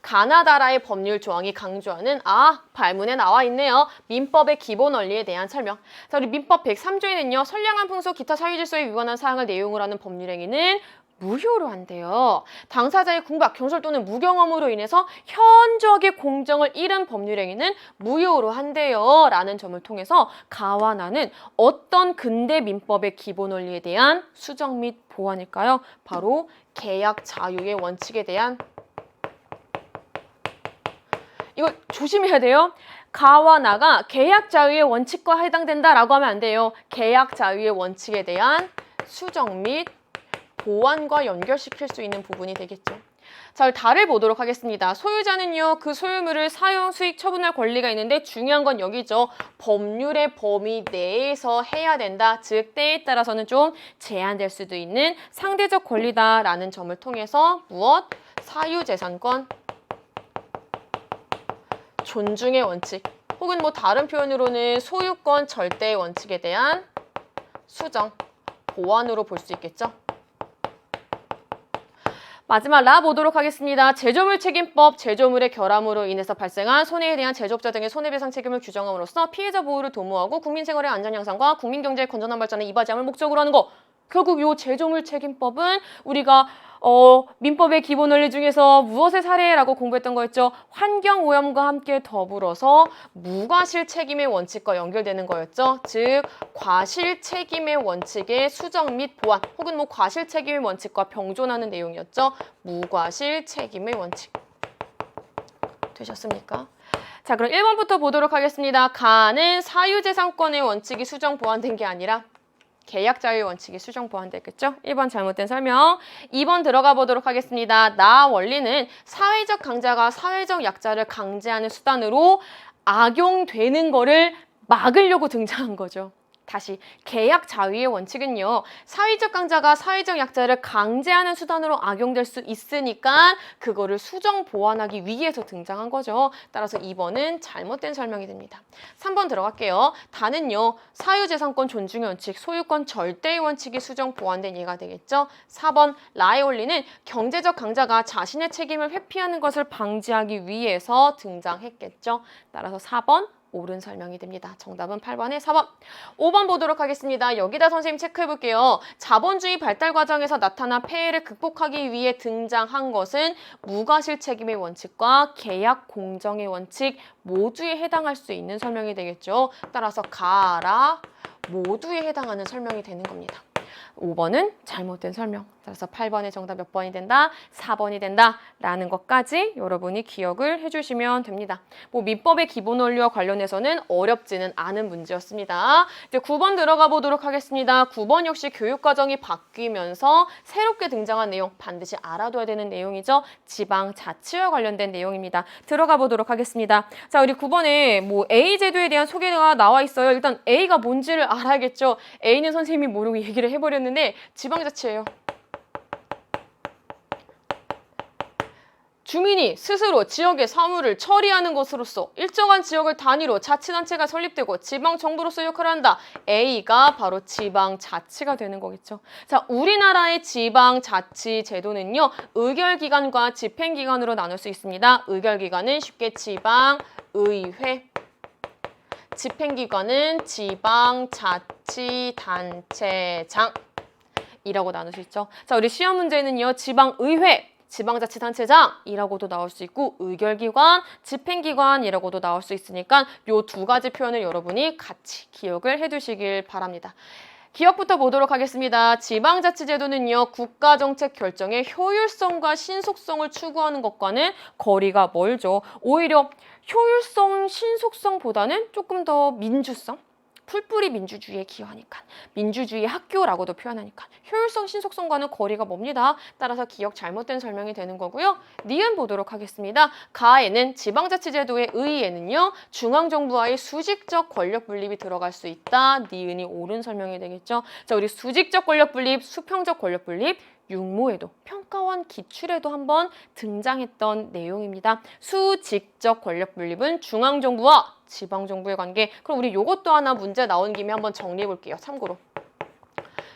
가나다라의 법률 조항이 강조하는 발문에 나와 있네요. 민법의 기본 원리에 대한 설명. 자, 우리 민법 103조에는요. 선량한 풍속 기타 사회질서에 위반한 사항을 내용으로 하는 법률 행위는 무효로 한대요. 당사자의 궁박, 경솔 또는 무경험으로 인해서 현저하게 공정을 잃은 법률행위는 무효로 한대요. 라는 점을 통해서 가와 나는 어떤 근대 민법의 기본 원리에 대한 수정 및 보완일까요? 바로 계약 자유의 원칙에 대한, 이거 조심해야 돼요. 가와 나가 계약 자유의 원칙과 해당된다라고 하면 안 돼요. 계약 자유의 원칙에 대한 수정 및 보완과 연결시킬 수 있는 부분이 되겠죠. 자, 달을 보도록 하겠습니다. 소유자는요, 그 소유물을 사용, 수익, 처분할 권리가 있는데 중요한 건 여기죠. 법률의 범위 내에서 해야 된다. 즉, 때에 따라서는 좀 제한될 수도 있는 상대적 권리다라는 점을 통해서 무엇? 사유재산권 존중의 원칙, 혹은 뭐 다른 표현으로는 소유권 절대의 원칙에 대한 수정, 보완으로 볼 수 있겠죠. 마지막 라 보도록 하겠습니다. 제조물 책임법, 제조물의 결함으로 인해서 발생한 손해에 대한 제조업자 등의 손해배상 책임을 규정함으로써 피해자 보호를 도모하고 국민 생활의 안전 향상과 국민 경제의 건전한 발전에 이바지함을 목적으로 하는 거. 결국 이 제조물 책임법은 우리가 민법의 기본 원리 중에서 무엇의 사례라고 공부했던 거였죠? 환경오염과 함께 더불어서 무과실 책임의 원칙과 연결되는 거였죠. 즉, 과실 책임의 원칙의 수정 및 보완, 혹은 뭐 과실 책임의 원칙과 병존하는 내용이었죠. 무과실 책임의 원칙. 되셨습니까? 자, 그럼 1번부터 보도록 하겠습니다. 가는 사유재산권의 원칙이 수정 보완된 게 아니라 계약 자유의 원칙이 수정 보완됐겠죠? 1번 잘못된 설명. 2번 들어가 보도록 하겠습니다. 나 원리는 사회적 강자가 사회적 약자를 강제하는 수단으로 악용되는 거를 막으려고 등장한 거죠. 다시, 계약 자유의 원칙은요, 사회적 강자가 사회적 약자를 강제하는 수단으로 악용될 수 있으니까 그거를 수정 보완하기 위해서 등장한 거죠. 따라서 2번은 잘못된 설명이 됩니다. 3번 들어갈게요. 다는요, 사유재산권 존중의 원칙, 소유권 절대의 원칙이 수정 보완된 예가 되겠죠. 4번 라의 원리는 경제적 강자가 자신의 책임을 회피하는 것을 방지하기 위해서 등장했겠죠. 따라서 4번 옳은 설명이 됩니다. 정답은 8번에 4번. 5번 보도록 하겠습니다. 여기다 선생님 체크해 볼게요. 자본주의 발달 과정에서 나타난 폐해를 극복하기 위해 등장한 것은 무과실 책임의 원칙과 계약 공정의 원칙 모두에 해당할 수 있는 설명이 되겠죠. 따라서 가라 모두에 해당하는 설명이 되는 겁니다. 5번은 잘못된 설명. 따라서 8번의 정답 몇 번이 된다? 4번이 된다. 라는 것까지 여러분이 기억을 해주시면 됩니다. 뭐 민법의 기본 원리와 관련해서는 어렵지는 않은 문제였습니다. 이제 9번 들어가 보도록 하겠습니다. 9번 역시 교육과정이 바뀌면서 새롭게 등장한 내용, 반드시 알아둬야 되는 내용이죠. 지방자치와 관련된 내용입니다. 들어가 보도록 하겠습니다. 자, 우리 9번에 뭐 A제도에 대한 소개가 나와 있어요. 일단 A가 뭔지를 알아야겠죠. A는 선생님이 모르고 얘기를 해버렸는데 지방자치예요. 주민이 스스로 지역의 사무를 처리하는 것으로서 일정한 지역을 단위로 자치단체가 설립되고 지방정부로서 역할을 한다. A가 바로 지방자치가 되는 거겠죠. 자, 우리나라의 지방자치 제도는요, 의결기관과 집행기관으로 나눌 수 있습니다. 의결기관은 쉽게 지방의회, 집행기관은 지방자치단체장이라고 나눌 수 있죠. 자, 우리 시험 문제는요, 지방의회, 지방자치단체장이라고도 나올 수 있고 의결기관, 집행기관이라고도 나올 수 있으니까 요 두 가지 표현을 여러분이 같이 기억을 해두시길 바랍니다. 기억부터 보도록 하겠습니다. 지방자치제도는요, 국가정책 결정의 효율성과 신속성을 추구하는 것과는 거리가 멀죠. 오히려 효율성, 신속성보다는 조금 더 민주성, 풀뿌리 민주주의에 기여하니까, 민주주의 학교라고도 표현하니까 효율성, 신속성과는 거리가 멉니다. 따라서 기억 잘못된 설명이 되는 거고요. 니은 보도록 하겠습니다. 가에는 지방자치제도의 의에는요, 중앙정부와의 수직적 권력 분립이 들어갈 수 있다. 니은이 옳은 설명이 되겠죠. 자, 우리 수직적 권력 분립, 수평적 권력 분립, 육모에도 평가원 기출에도 한번 등장했던 내용입니다. 수직적 권력 분립은 중앙정부와 지방정부의 관계. 그럼 우리 요것도 하나 문제 나온 김에 한번 정리해 볼게요. 참고로.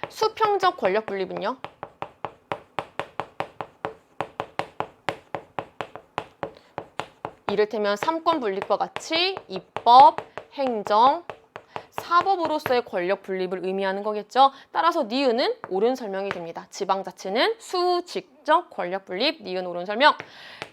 수평적 권력 분립은요. 이를테면 삼권 분립과 같이 입법, 행정, 사법으로서의 권력 분립을 의미하는 거겠죠. 따라서 니은은 옳은 설명이 됩니다. 지방자치는 수직적 권력 분립, 니은 옳은 설명.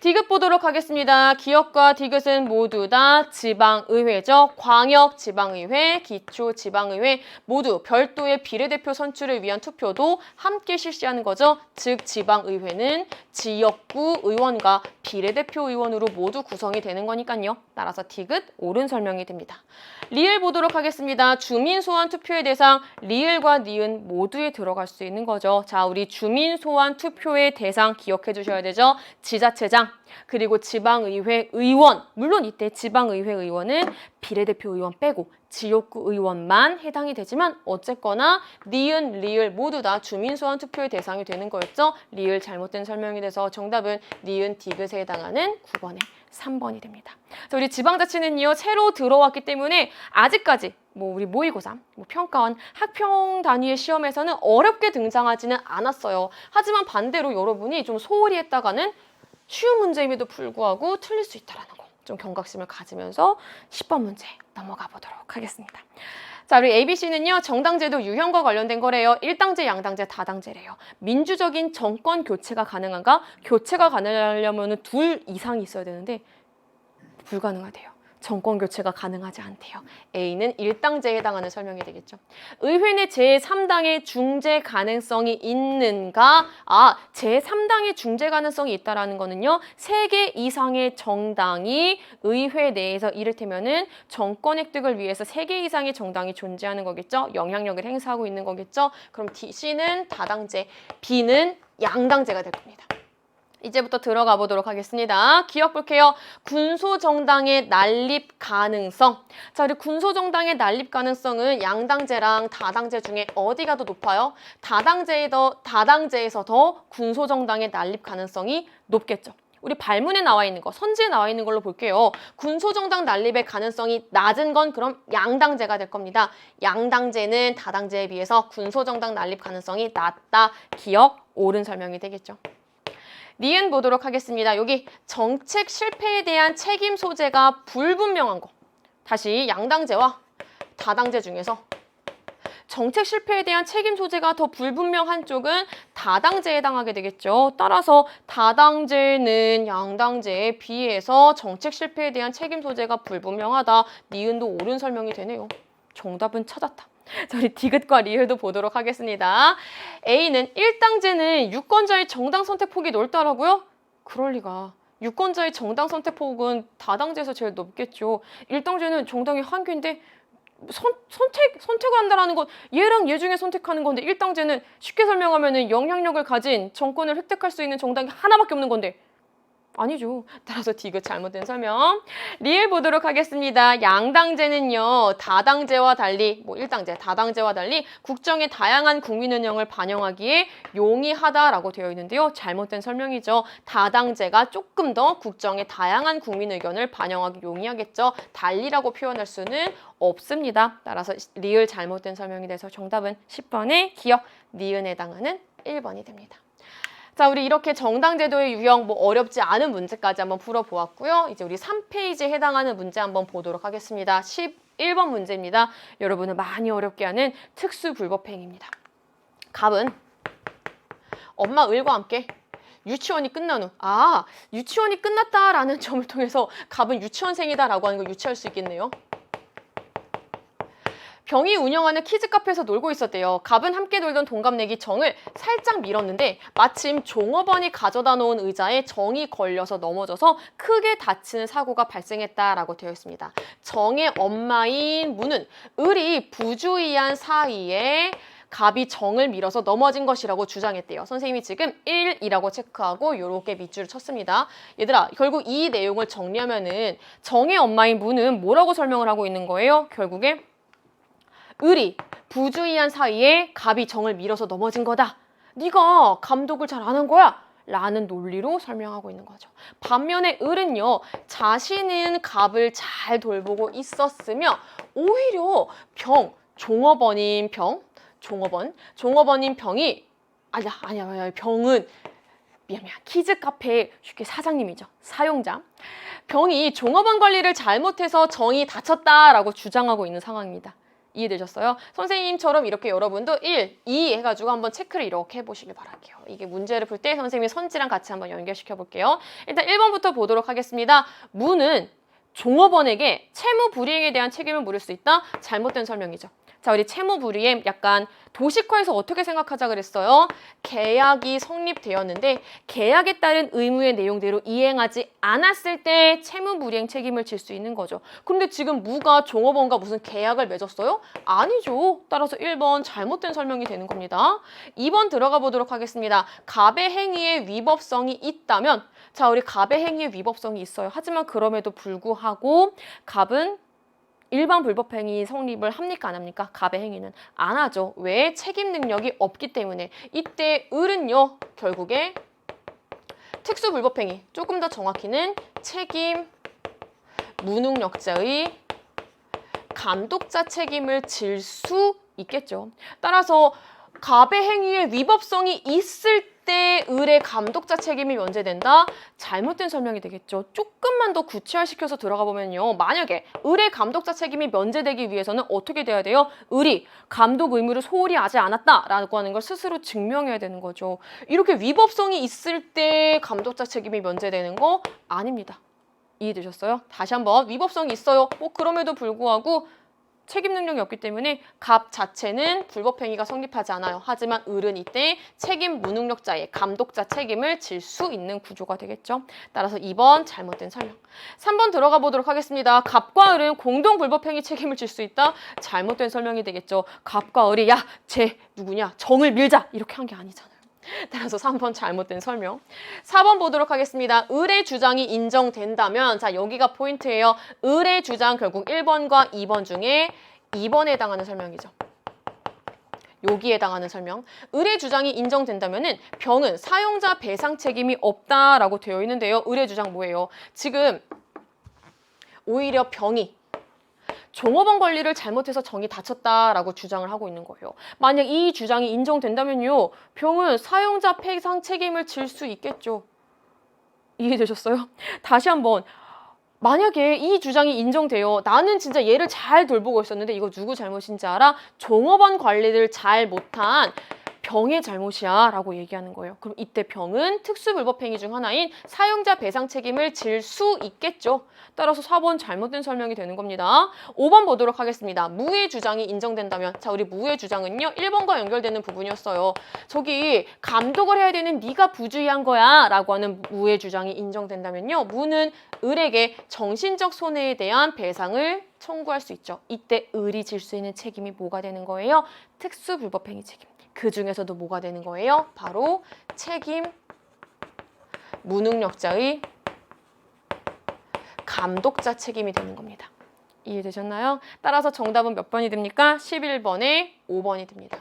디귿 보도록 하겠습니다. 기역과 디귿은 모두 다 지방의회죠. 광역 지방의회, 기초 지방의회 모두 별도의 비례대표 선출을 위한 투표도 함께 실시하는 거죠. 즉 지방의회는 지역구 의원과 비례대표 의원으로 모두 구성이 되는 거니까요. 따라서 디귿 옳은 설명이 됩니다. 리을 보도록 하겠습니다. 주민 소환 투표의 대상 리을과 니은 모두에 들어갈 수 있는 거죠. 자, 우리 주민 소환 투표의 대상 기억해 주셔야 되죠. 지자체장 그리고 지방의회 의원, 물론 이때 지방의회 의원은 비례대표 의원 빼고 지역구 의원만 해당이 되지만 어쨌거나 니은, 리을 모두 다 주민 소환 투표의 대상이 되는 거였죠. 리을 잘못된 설명이 돼서 정답은 니은, 디귿에 해당하는 9번에 3번이 됩니다. 자, 우리 지방자치는요, 새로 들어왔기 때문에 아직까지 우리 모의고사, 평가원, 학평 단위의 시험에서는 어렵게 등장하지는 않았어요. 하지만 반대로 여러분이 좀 소홀히 했다가는 쉬운 문제임에도 불구하고 틀릴 수 있다는 거. 좀 경각심을 가지면서 10번 문제 넘어가 보도록 하겠습니다. 자, 우리 ABC는요, 정당제도 유형과 관련된 거래요. 1당제, 양당제, 다당제래요. 민주적인 정권 교체가 가능한가? 교체가 가능하려면 둘 이상이 있어야 되는데 불가능하대요. 정권 교체가 가능하지 않대요. A는 1당제에 해당하는 설명이 되겠죠. 의회 내 제3당의 중재 가능성이 있는가? 제3당의 중재 가능성이 있다라는 거는요. 3개 이상의 정당이 의회 내에서 이를테면은 정권 획득을 위해서 3개 이상의 정당이 존재하는 거겠죠. 영향력을 행사하고 있는 거겠죠. 그럼 C는 다당제, B는 양당제가 될 겁니다. 이제부터 들어가 보도록 하겠습니다. 기억 볼게요. 군소정당의 난립 가능성. 자, 우리 군소정당의 난립 가능성은 양당제랑 다당제 중에 어디가 더 높아요? 다당제에서 더 군소정당의 난립 가능성이 높겠죠. 우리 발문에 나와 있는 거, 선지에 나와 있는 걸로 볼게요. 군소정당 난립의 가능성이 낮은 건 그럼 양당제가 될 겁니다. 양당제는 다당제에 비해서 군소정당 난립 가능성이 낮다. 기억, 옳은 설명이 되겠죠. 니은 보도록 하겠습니다. 여기 정책 실패에 대한 책임 소재가 불분명한 거. 다시 양당제와 다당제 중에서 정책 실패에 대한 책임 소재가 더 불분명한 쪽은 다당제에 해당하게 되겠죠. 따라서 다당제는 양당제에 비해서 정책 실패에 대한 책임 소재가 불분명하다. 니은도 옳은 설명이 되네요. 정답은 찾았다. 자, 우리 디귿과 리을도 보도록 하겠습니다. A는 1당제는 유권자의 정당 선택 폭이 넓다라고요? 그럴 리가. 유권자의 정당 선택 폭은 다당제에서 제일 높겠죠. 1당제는 정당이 한 개인데 선택을 한다라는 건 얘랑 얘 중에 선택하는 건데 1당제는 쉽게 설명하면 영향력을 가진 정권을 획득할 수 있는 정당이 하나밖에 없는 건데 아니죠. 따라서 디귿 잘못된 설명. 리을 보도록 하겠습니다. 양당제는요. 다당제와 달리 1당제, 다당제와 달리 국정의 다양한 국민 의견을 반영하기에 용이하다라고 되어 있는데요. 잘못된 설명이죠. 다당제가 조금 더 국정의 다양한 국민 의견을 반영하기 용이하겠죠. 달리라고 표현할 수는 없습니다. 따라서 리을 잘못된 설명이 돼서 정답은 10번의 기억, 니은에 해당하는 1번이 됩니다. 자, 우리 이렇게 정당제도의 유형 어렵지 않은 문제까지 한번 풀어보았고요. 이제 우리 3페이지에 해당하는 문제 한번 보도록 하겠습니다. 11번 문제입니다. 여러분을 많이 어렵게 하는 특수불법행위입니다. 갑은 엄마 을과 함께 유치원이 끝난 후 유치원이 끝났다라는 점을 통해서 갑은 유치원생이다라고 하는 걸 유추할 수 있겠네요. 병이 운영하는 키즈 카페에서 놀고 있었대요. 갑은 함께 놀던 동갑내기 정을 살짝 밀었는데 마침 종업원이 가져다 놓은 의자에 정이 걸려서 넘어져서 크게 다치는 사고가 발생했다라고 되어 있습니다. 정의 엄마인 무는 을이 부주의한 사이에 갑이 정을 밀어서 넘어진 것이라고 주장했대요. 선생님이 지금 1이라고 체크하고 이렇게 밑줄을 쳤습니다. 얘들아, 결국 이 내용을 정리하면은 정의 엄마인 무는 뭐라고 설명을 하고 있는 거예요? 결국에 을이 부주의한 사이에 갑이 정을 밀어서 넘어진 거다. 네가 감독을 잘 안 한 거야. 라는 논리로 설명하고 있는 거죠. 반면에 을은요, 자신은 갑을 잘 돌보고 있었으며 오히려 종업원인 병이 아니야 병은 미안 키즈 카페 쉽게 사장님이죠. 사용자. 병이 종업원 관리를 잘못해서 정이 다쳤다라고 주장하고 있는 상황입니다. 이해되셨어요? 선생님처럼 이렇게 여러분도 1, 2 해가지고 한번 체크를 이렇게 해보시길 바랄게요. 이게 문제를 풀 때 선생님이 선지랑 같이 한번 연결시켜 볼게요. 일단 1번부터 보도록 하겠습니다. 무는 종업원에게 채무 불이행에 대한 책임을 물을 수 있다? 잘못된 설명이죠. 자, 우리 채무 불이행 약간 도식화해서 어떻게 생각하자 그랬어요? 계약이 성립되었는데 계약에 따른 의무의 내용대로 이행하지 않았을 때 채무 불이행 책임을 질 수 있는 거죠. 그런데 지금 무가 종업원과 무슨 계약을 맺었어요? 아니죠. 따라서 1번 잘못된 설명이 되는 겁니다. 2번 들어가 보도록 하겠습니다. 갑의 행위에 위법성이 있다면 자, 우리 갑의 행위에 위법성이 있어요. 하지만 그럼에도 불구하고 갑은 일반 불법행위 성립을 합니까 안 합니까? 갑의 행위는 안 하죠. 왜? 책임 능력이 없기 때문에. 이때 을은요. 결국에 특수불법행위, 조금 더 정확히는 책임 무능력자의 감독자 책임을 질 수 있겠죠. 따라서 갑의 행위에 위법성이 있을 때 을의 감독자 책임이 면제된다? 잘못된 설명이 되겠죠. 조금만 더 구체화시켜서 들어가 보면요. 만약에 을의 감독자 책임이 면제되기 위해서는 어떻게 돼야 돼요? 을이 감독 의무를 소홀히 하지 않았다라고 하는 걸 스스로 증명해야 되는 거죠. 이렇게 위법성이 있을 때 감독자 책임이 면제되는 거 아닙니다. 이해되셨어요? 다시 한번 위법성이 있어요. 그럼에도 불구하고 책임 능력이 없기 때문에 갑 자체는 불법행위가 성립하지 않아요. 하지만 을은 이때 책임 무능력자의 감독자 책임을 질 수 있는 구조가 되겠죠. 따라서 2번 잘못된 설명. 3번 들어가 보도록 하겠습니다. 갑과 을은 공동 불법행위 책임을 질 수 있다? 잘못된 설명이 되겠죠. 갑과 을이 야, 쟤 누구냐? 정을 밀자! 이렇게 한 게 아니잖아요. 따라서 3번 잘못된 설명. 4번 보도록 하겠습니다. 을의 주장이 인정된다면 자 여기가 포인트예요. 을의 주장 결국 1번과 2번 중에 2번에 해당하는 설명이죠. 여기에 해당하는 설명. 을의 주장이 인정된다면은 병은 사용자 배상 책임이 없다라고 되어 있는데요. 을의 주장 뭐예요? 지금 오히려 병이 종업원 관리를 잘못해서 정이 다쳤다라고 주장을 하고 있는 거예요. 만약 이 주장이 인정된다면요. 병은 사용자 배상 책임을 질 수 있겠죠. 이해되셨어요? 다시 한번. 만약에 이 주장이 인정돼요. 나는 진짜 얘를 잘 돌보고 있었는데 이거 누구 잘못인지 알아? 종업원 관리를 잘 못한 병의 잘못이야 라고 얘기하는 거예요. 그럼 이때 병은 특수불법행위 중 하나인 사용자 배상 책임을 질 수 있겠죠. 따라서 4번 잘못된 설명이 되는 겁니다. 5번 보도록 하겠습니다. 무의 주장이 인정된다면 자 우리 무의 주장은요. 1번과 연결되는 부분이었어요. 저기 감독을 해야 되는 네가 부주의한 거야 라고 하는 무의 주장이 인정된다면요. 무는 을에게 정신적 손해에 대한 배상을 청구할 수 있죠. 이때 을이 질 수 있는 책임이 뭐가 되는 거예요? 특수불법행위 책임. 그 중에서도 뭐가 되는 거예요? 바로 책임 무능력자의 감독자 책임이 되는 겁니다. 이해되셨나요? 따라서 정답은 몇 번이 됩니까? 11번에 5번이 됩니다.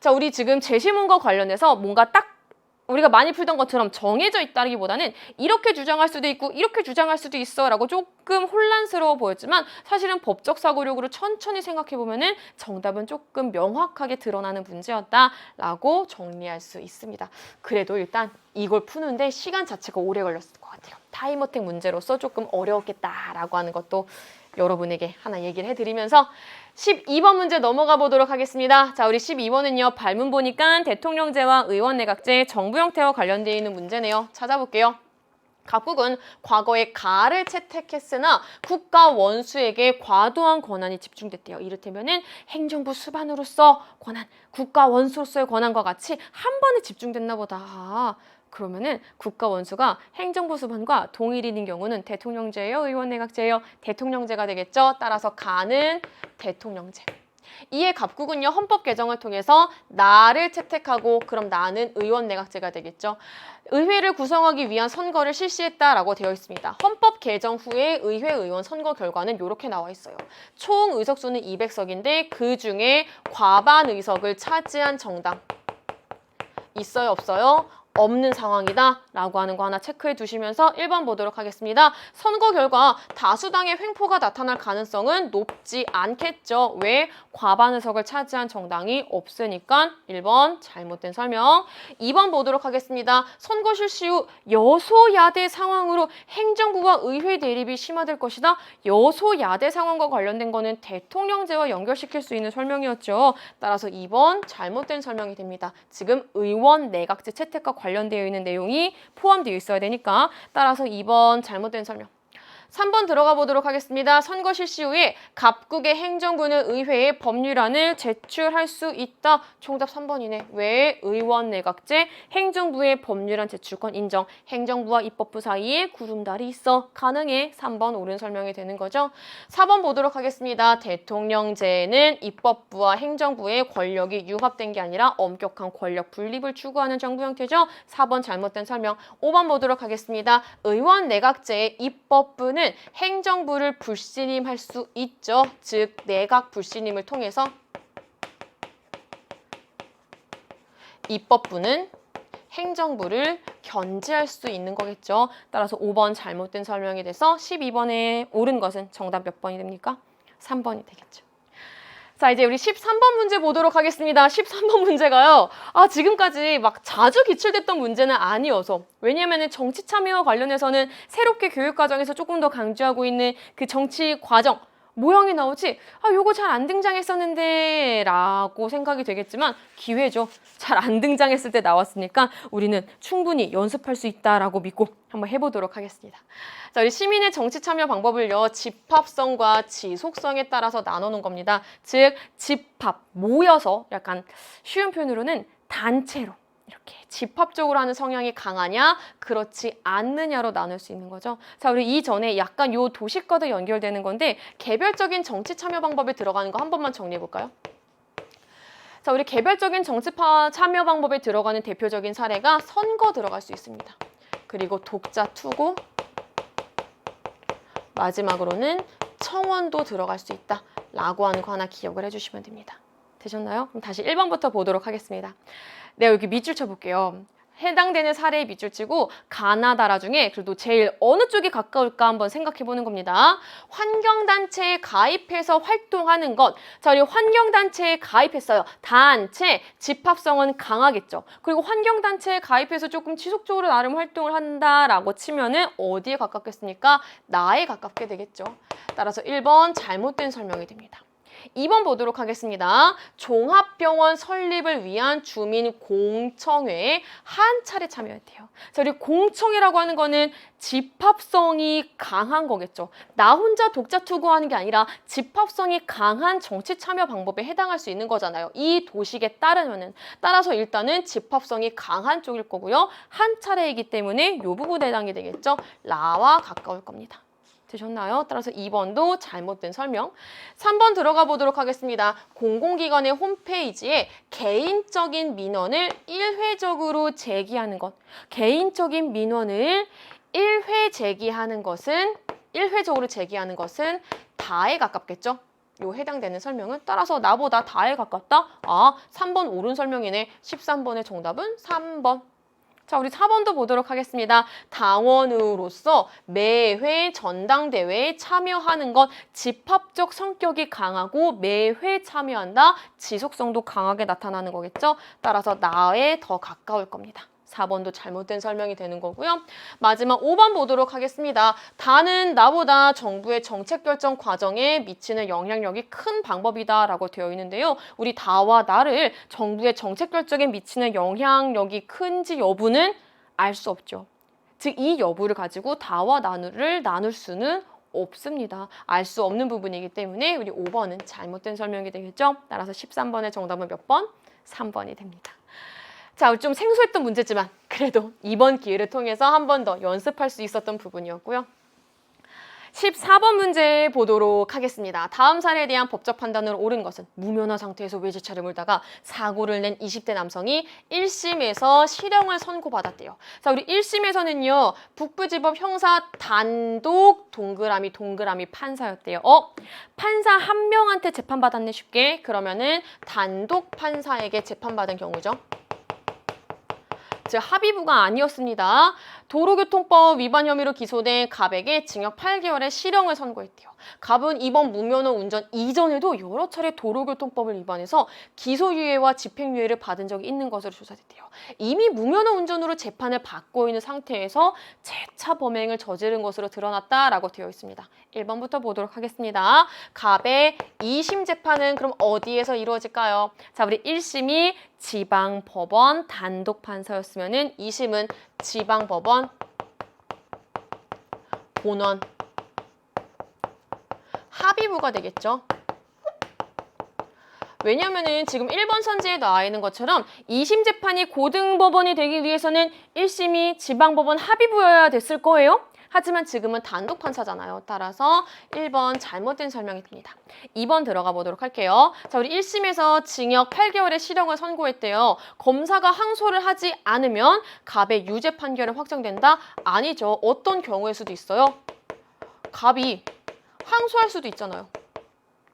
자, 우리 지금 제시문과 관련해서 뭔가 딱 우리가 많이 풀던 것처럼 정해져 있다기보다는 이렇게 주장할 수도 있고 이렇게 주장할 수도 있어 라고 조금 혼란스러워 보였지만 사실은 법적 사고력으로 천천히 생각해보면 정답은 조금 명확하게 드러나는 문제였다라고 정리할 수 있습니다. 그래도 일단 이걸 푸는데 시간 자체가 오래 걸렸을 것 같아요. 타임어택 문제로서 조금 어려웠겠다라고 하는 것도 여러분에게 하나 얘기를 해드리면서 12번 문제 넘어가 보도록 하겠습니다. 자, 우리 12번은요. 발문 보니까 대통령제와 의원내각제, 정부 형태와 관련되어 있는 문제네요. 찾아볼게요. 각국은 과거에 가를 채택했으나 국가 원수에게 과도한 권한이 집중됐대요. 이를테면은 행정부 수반으로서 권한, 국가 원수로서의 권한과 같이 한 번에 집중됐나 보다. 그러면은 국가 원수가 행정부 수반과 동일인인 경우는 대통령제예요, 의원내각제예요? 대통령제가 되겠죠. 따라서 가는 대통령제. 이에 각국은요, 헌법 개정을 통해서 나를 채택하고 그럼 나는 의원내각제가 되겠죠. 의회를 구성하기 위한 선거를 실시했다라고 되어 있습니다. 헌법 개정 후에 의회 의원 선거 결과는 이렇게 나와 있어요. 총 의석수는 200석인데 그 중에 과반 의석을 차지한 정당 있어요, 없어요? 없는 상황이다 라고 하는 거 하나 체크해 두시면서 1번 보도록 하겠습니다. 선거 결과 다수당의 횡포가 나타날 가능성은 높지 않겠죠. 왜? 과반 의석을 차지한 정당이 없으니까 1번 잘못된 설명. 2번 보도록 하겠습니다. 선거 실시 후 여소야대 상황으로 행정부와 의회 대립이 심화될 것이다. 여소야대 상황과 관련된 거는 대통령제와 연결시킬 수 있는 설명이었죠. 따라서 2번 잘못된 설명이 됩니다. 지금 의원 내각제 채택과 관련되어 있는 내용이 포함되어 있어야 되니까 따라서 2번 잘못된 설명. 3번 들어가 보도록 하겠습니다. 선거 실시 후에 각국의 행정부는 의회에 법률안을 제출할 수 있다. 정답 3번이네. 왜? 의원 내각제, 행정부의 법률안 제출권 인정. 행정부와 입법부 사이에 구름다리 있어. 가능해. 3번 옳은 설명이 되는 거죠. 4번 보도록 하겠습니다. 대통령제는 입법부와 행정부의 권력이 융합된 게 아니라 엄격한 권력 분립을 추구하는 정부 형태죠. 4번 잘못된 설명. 5번 보도록 하겠습니다. 의원 내각제의 입법부는 행정부를 불신임할 수 있죠. 즉 내각 불신임을 통해서 입법부는 행정부를 견제할 수 있는 거겠죠. 따라서 5번 잘못된 설명이 돼서 12번에 옳은 것은 정답 몇 번이 됩니까? 3번이 되겠죠. 자, 이제 우리 13번 문제 보도록 하겠습니다. 13번 문제가요. 지금까지 막 자주 기출됐던 문제는 아니어서. 왜냐면은 정치 참여와 관련해서는 새롭게 교육 과정에서 조금 더 강조하고 있는 그 정치 과정, 모형이 나오지 요거 잘 안 등장했었는데 라고 생각이 되겠지만 기회죠. 잘 안 등장했을 때 나왔으니까 우리는 충분히 연습할 수 있다라고 믿고 한번 해보도록 하겠습니다. 자, 우리 시민의 정치 참여 방법을요. 집합성과 지속성에 따라서 나눠놓은 겁니다. 즉 집합, 모여서 약간 쉬운 표현으로는 단체로 이렇게 집합적으로 하는 성향이 강하냐, 그렇지 않느냐로 나눌 수 있는 거죠. 자, 우리 이전에 약간 요 도식과도 연결되는 건데 개별적인 정치 참여 방법에 들어가는 거 한 번만 정리해 볼까요? 자, 우리 개별적인 정치 참여 방법에 들어가는 대표적인 사례가 선거 들어갈 수 있습니다. 그리고 독자 투고, 마지막으로는 청원도 들어갈 수 있다 라고 하는 거 하나 기억을 해주시면 됩니다. 되셨나요? 그럼 다시 1번부터 보도록 하겠습니다. 내가 여기 밑줄 쳐볼게요. 해당되는 사례의 밑줄 치고 가나다라 중에 그래도 제일 어느 쪽이 가까울까 한번 생각해보는 겁니다. 환경단체에 가입해서 활동하는 것. 자, 우리 환경단체에 가입했어요. 단체, 집합성은 강하겠죠. 그리고 환경단체에 가입해서 조금 지속적으로 나름 활동을 한다라고 치면은 어디에 가깝겠습니까? 나에 가깝게 되겠죠. 따라서 1번 잘못된 설명이 됩니다. 2번 보도록 하겠습니다. 종합병원 설립을 위한 주민 공청회에 한 차례 참여했대요. 자, 우리 공청회라고 하는 거는 집합성이 강한 거겠죠. 나 혼자 독자 투구하는 게 아니라 집합성이 강한 정치 참여 방법에 해당할 수 있는 거잖아요. 이 도식에 따르면은. 따라서 일단은 집합성이 강한 쪽일 거고요. 한 차례이기 때문에 이 부분에 해당이 되겠죠. 라와 가까울 겁니다. 되셨나요? 따라서 2번도 잘못된 설명. 3번 들어가 보도록 하겠습니다. 공공기관의 홈페이지에 개인적인 민원을 일회적으로 제기하는 것. 개인적인 민원을 일회적으로 제기하는 것은 다에 가깝겠죠? 요 해당되는 설명은 따라서 나보다 다에 가깝다? 3번 옳은 설명이네. 13번의 정답은 3번. 자, 우리 4번도 보도록 하겠습니다. 당원으로서 매회 전당대회에 참여하는 것, 집합적 성격이 강하고 매회 참여한다, 지속성도 강하게 나타나는 거겠죠? 따라서 나에 더 가까울 겁니다. 4번도 잘못된 설명이 되는 거고요. 마지막 5번 보도록 하겠습니다. 다는 나보다 정부의 정책 결정 과정에 미치는 영향력이 큰 방법이다라고 되어 있는데요. 우리 다와 나를 정부의 정책 결정에 미치는 영향력이 큰지 여부는 알 수 없죠. 즉 이 여부를 가지고 다와 나누를 나눌 수는 없습니다. 알 수 없는 부분이기 때문에 우리 5번은 잘못된 설명이 되겠죠? 따라서 13번의 정답은 몇 번? 3번이 됩니다. 자, 좀 생소했던 문제지만 그래도 이번 기회를 통해서 한 번 더 연습할 수 있었던 부분이었고요. 14번 문제 보도록 하겠습니다. 다음 사례에 대한 법적 판단으로 옳은 것은 무면허 상태에서 외제차를 몰다가 사고를 낸 20대 남성이 1심에서 실형을 선고받았대요. 자, 우리 1심에서는요. 북부지법 형사 단독 동그라미 판사였대요. 판사 한 명한테 재판받았네 쉽게. 그러면은 단독 판사에게 재판받은 경우죠. 즉 합의부가 아니었습니다. 도로교통법 위반 혐의로 기소된 갑에게 징역 8개월의 실형을 선고했대요. 갑은 이번 무면허 운전 이전에도 여러 차례 도로교통법을 위반해서 기소유예와 집행유예를 받은 적이 있는 것으로 조사됐대요. 이미 무면허 운전으로 재판을 받고 있는 상태에서 재차 범행을 저지른 것으로 드러났다라고 되어 있습니다. 1번부터 보도록 하겠습니다. 갑의 2심 재판은 그럼 어디에서 이루어질까요? 자, 우리 1심이 지방법원 단독 판사였으면은 2심은 지방법원 본원 합의부가 되겠죠. 왜냐면은 지금 1번 선지에 나와 있는 것처럼 2심 재판이 고등법원이 되기 위해서는 1심이 지방법원 합의부여야 됐을 거예요. 하지만 지금은 단독 판사잖아요. 따라서 1번 잘못된 설명이 됩니다. 2번 들어가 보도록 할게요. 자, 우리 1심에서 징역 8개월의 실형을 선고했대요. 검사가 항소를 하지 않으면 갑의 유죄 판결은 확정된다? 아니죠. 어떤 경우일 수도 있어요. 갑이 항소할 수도 있잖아요.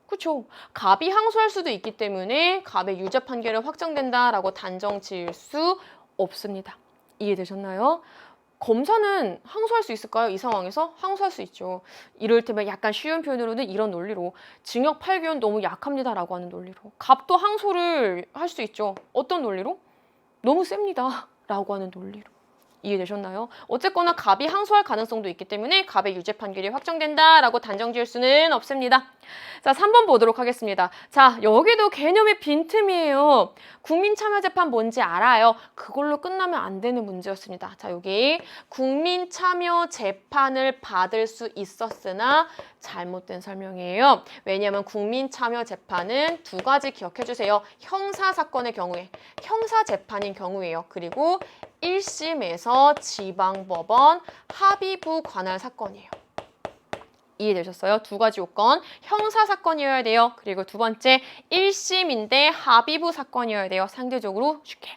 그렇죠. 갑이 항소할 수도 있기 때문에 갑의 유죄 판결은 확정된다라고 단정 지을 수 없습니다. 이해되셨나요? 검사는 항소할 수 있을까요? 이 상황에서? 항소할 수 있죠. 이를테면 약간 쉬운 표현으로는 이런 논리로 징역 8개월 너무 약합니다라고 하는 논리로 갑도 항소를 할 수 있죠. 어떤 논리로? 너무 셉니다 라고 하는 논리로. 이해되셨나요? 어쨌거나 갑이 항소할 가능성도 있기 때문에 갑의 유죄 판결이 확정된다라고 단정 지을 수는 없습니다. 자, 3번 보도록 하겠습니다. 자, 여기도 개념의 빈틈이에요. 국민참여재판 뭔지 알아요? 그걸로 끝나면 안 되는 문제였습니다. 자, 여기 국민참여재판을 받을 수 있었으나 잘못된 설명이에요. 왜냐하면 국민참여재판은 두 가지 기억해 주세요. 형사사건의 경우에, 형사재판인 경우에요. 그리고 1심에서 지방법원 합의부 관할 사건이에요. 이해되셨어요? 두 가지 요건. 형사사건이어야 돼요. 그리고 두 번째 1심인데 합의부 사건이어야 돼요. 상대적으로 쉽게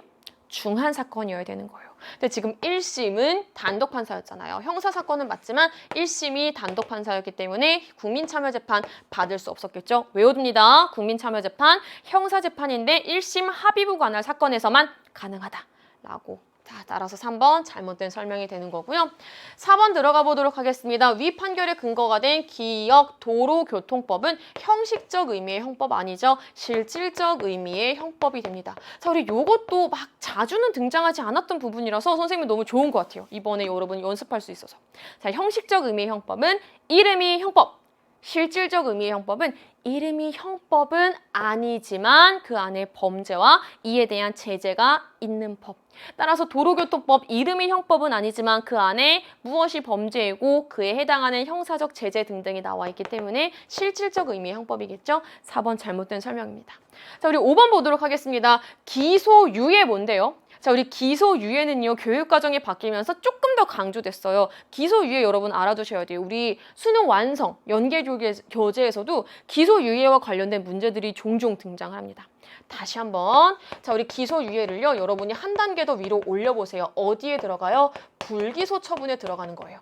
중한 사건이어야 되는 거예요. 근데 지금 1심은 단독 판사였잖아요. 형사사건은 맞지만 1심이 단독 판사였기 때문에 국민참여재판 받을 수 없었겠죠. 외워둡니다. 국민참여재판 형사재판인데 1심 합의부 관할 사건에서만 가능하다라고. 자, 따라서 3번 잘못된 설명이 되는 거고요. 4번 들어가 보도록 하겠습니다. 위 판결의 근거가 된 기역 도로교통법은 형식적 의미의 형법 아니죠. 실질적 의미의 형법이 됩니다. 자, 우리 요것도 막 자주는 등장하지 않았던 부분이라서 선생님이 너무 좋은 것 같아요. 이번에 여러분이 연습할 수 있어서. 자, 형식적 의미의 형법은 이름이 형법. 실질적 의미의 형법은 이름이 형법은 아니지만 그 안에 범죄와 이에 대한 제재가 있는 법. 따라서 도로교통법 이름이 형법은 아니지만 그 안에 무엇이 범죄이고 그에 해당하는 형사적 제재 등등이 나와 있기 때문에 실질적 의미의 형법이겠죠. 4번 잘못된 설명입니다. 자, 우리 5번 보도록 하겠습니다. 기소유예 뭔데요? 자, 우리 기소유예는요, 교육과정이 바뀌면서 조금 더 강조됐어요. 기소유예 여러분 알아두셔야 돼요. 우리 수능 완성, 연계교재에서도 기소유예와 관련된 문제들이 종종 등장합니다. 다시 한번. 자, 우리 기소유예를요, 여러분이 한 단계 더 위로 올려보세요. 어디에 들어가요? 불기소 처분에 들어가는 거예요.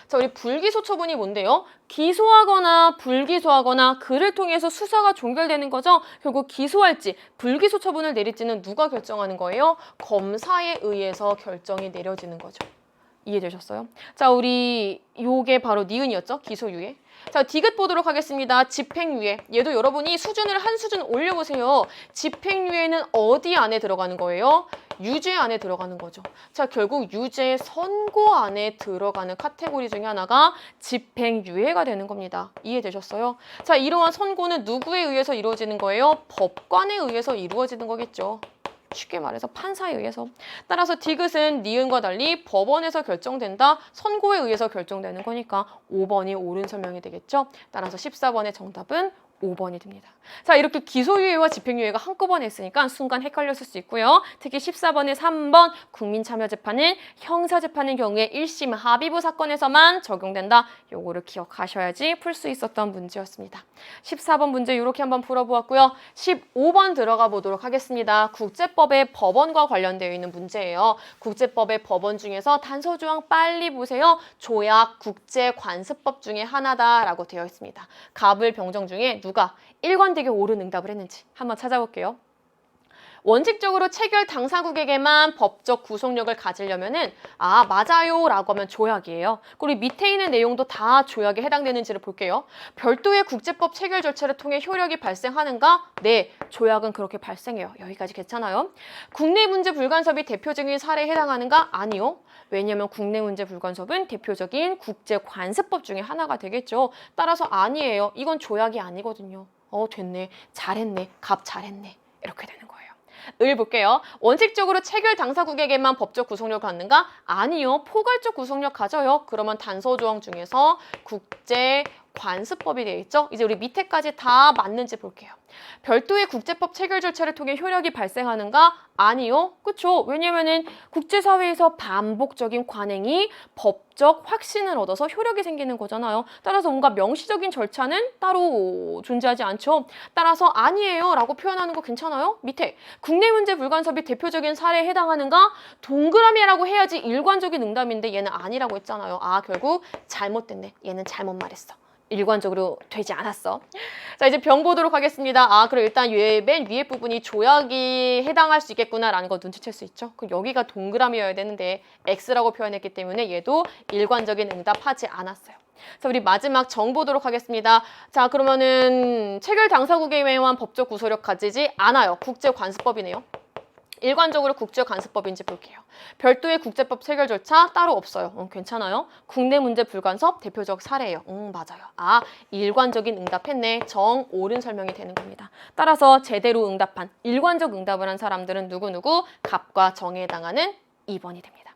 자, 우리 불기소 처분이 뭔데요? 기소하거나 불기소하거나 그를 통해서 수사가 종결되는 거죠. 결국 기소할지 불기소 처분을 내릴지는 누가 결정하는 거예요? 검사에 의해서 결정이 내려지는 거죠. 이해되셨어요? 자, 우리 요게 바로 니은이었죠? 기소유예. 자, 디귿 보도록 하겠습니다. 집행유예. 얘도 여러분이 수준을 한 수준 올려보세요. 집행유예는 어디 안에 들어가는 거예요? 유죄 안에 들어가는 거죠. 자, 결국 유죄 선고 안에 들어가는 카테고리 중에 하나가 집행유예가 되는 겁니다. 이해되셨어요? 자, 이러한 선고는 누구에 의해서 이루어지는 거예요? 법관에 의해서 이루어지는 거겠죠. 쉽게 말해서 판사에 의해서. 따라서 디귿은 니은과 달리 법원에서 결정된다, 선고에 의해서 결정되는 거니까 5번이 옳은 설명이 되겠죠. 따라서 14번의 정답은 5번이 됩니다. 자, 이렇게 기소유예와 집행유예가 한꺼번에 있으니까 순간 헷갈렸을 수 있고요. 특히 14번의 3번 국민참여재판은 형사재판인 경우에 1심 합의부 사건에서만 적용된다. 요거를 기억하셔야지 풀 수 있었던 문제였습니다. 14번 문제 이렇게 한번 풀어보았고요. 15번 들어가 보도록 하겠습니다. 국제법의 법원과 관련되어 있는 문제예요. 국제법의 법원 중에서 단서조항 빨리 보세요. 조약 국제관습법 중에 하나다라고 되어 있습니다. 갑을 병정 중에 누가 일관되게 옳은 응답을 했는지 한번 찾아볼게요. 원칙적으로 체결 당사국에게만 법적 구속력을 가지려면은 맞아요 라고 하면 조약이에요. 그리고 밑에 있는 내용도 다 조약에 해당되는지를 볼게요. 별도의 국제법 체결 절차를 통해 효력이 발생하는가? 네, 조약은 그렇게 발생해요. 여기까지 괜찮아요? 국내 문제 불간섭이 대표적인 사례에 해당하는가? 아니요. 왜냐하면 국내 문제 불간섭은 대표적인 국제관습법 중에 하나가 되겠죠. 따라서 아니에요. 이건 조약이 아니거든요. 됐네. 잘했네. 갑 잘했네. 이렇게 되는 거예요. 을 볼게요. 원칙적으로 체결 당사국에게만 법적 구속력을 갖는가? 아니요. 포괄적 구속력 가져요. 그러면 단서조항 중에서 국제관습법이 되어 있죠. 이제 우리 밑에까지 다 맞는지 볼게요. 별도의 국제법 체결 절차를 통해 효력이 발생하는가? 아니요. 그쵸? 왜냐면은 국제사회에서 반복적인 관행이 법적 확신을 얻어서 효력이 생기는 거잖아요. 따라서 뭔가 명시적인 절차는 따로 존재하지 않죠. 따라서 아니에요 라고 표현하는 거 괜찮아요? 밑에 국내 문제 불간섭이 대표적인 사례에 해당하는가? 동그라미라고 해야지 일관적인 응답인데 얘는 아니라고 했잖아요. 결국 잘못됐네. 얘는 잘못 말했어. 일관적으로 되지 않았어. 자, 이제 병 보도록 하겠습니다. 그럼 일단 맨 위에 부분이 조약이 해당할 수 있겠구나라는 거 눈치챌 수 있죠. 그럼 여기가 동그라미여야 되는데 X라고 표현했기 때문에 얘도 일관적인 응답하지 않았어요. 자, 우리 마지막 정 보도록 하겠습니다. 자, 그러면은 체결 당사국에 의한 법적 구속력 가지지 않아요. 국제관습법이네요. 일관적으로 국제관습법인지 볼게요. 별도의 국제법 체결 절차 따로 없어요. 괜찮아요. 국내 문제 불간섭 대표적 사례예요. 맞아요. 일관적인 응답했네. 정, 옳은 설명이 되는 겁니다. 따라서 제대로 응답한, 일관적 응답을 한 사람들은 누구누구? 갑과 정에 해당하는 2번이 됩니다.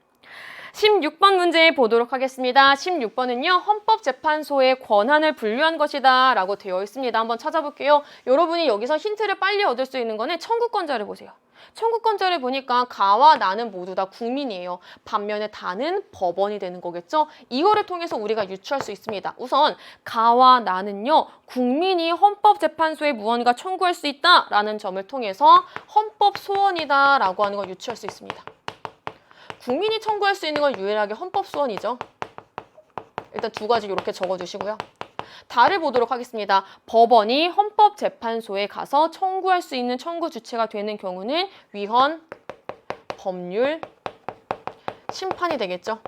16번 문제 보도록 하겠습니다. 16번은요. 헌법재판소의 권한을 분류한 것이다 라고 되어 있습니다. 한번 찾아볼게요. 여러분이 여기서 힌트를 빨리 얻을 수 있는 거는 청구권자를 보세요. 청구권자를 보니까 가와 나는 모두 다 국민이에요. 반면에 다는 법원이 되는 거겠죠? 이거를 통해서 우리가 유추할 수 있습니다. 우선 가와 나는요. 국민이 헌법재판소에 무언가 청구할 수 있다라는 점을 통해서 헌법소원이다 라고 하는 걸 유추할 수 있습니다. 국민이 청구할 수 있는 건 유일하게 헌법소원이죠. 일단 두 가지 이렇게 적어주시고요. 다를 보도록 하겠습니다. 법원이 헌법재판소에 가서 청구할 수 있는 청구 주체가 되는 경우는 위헌, 법률, 심판이 되겠죠.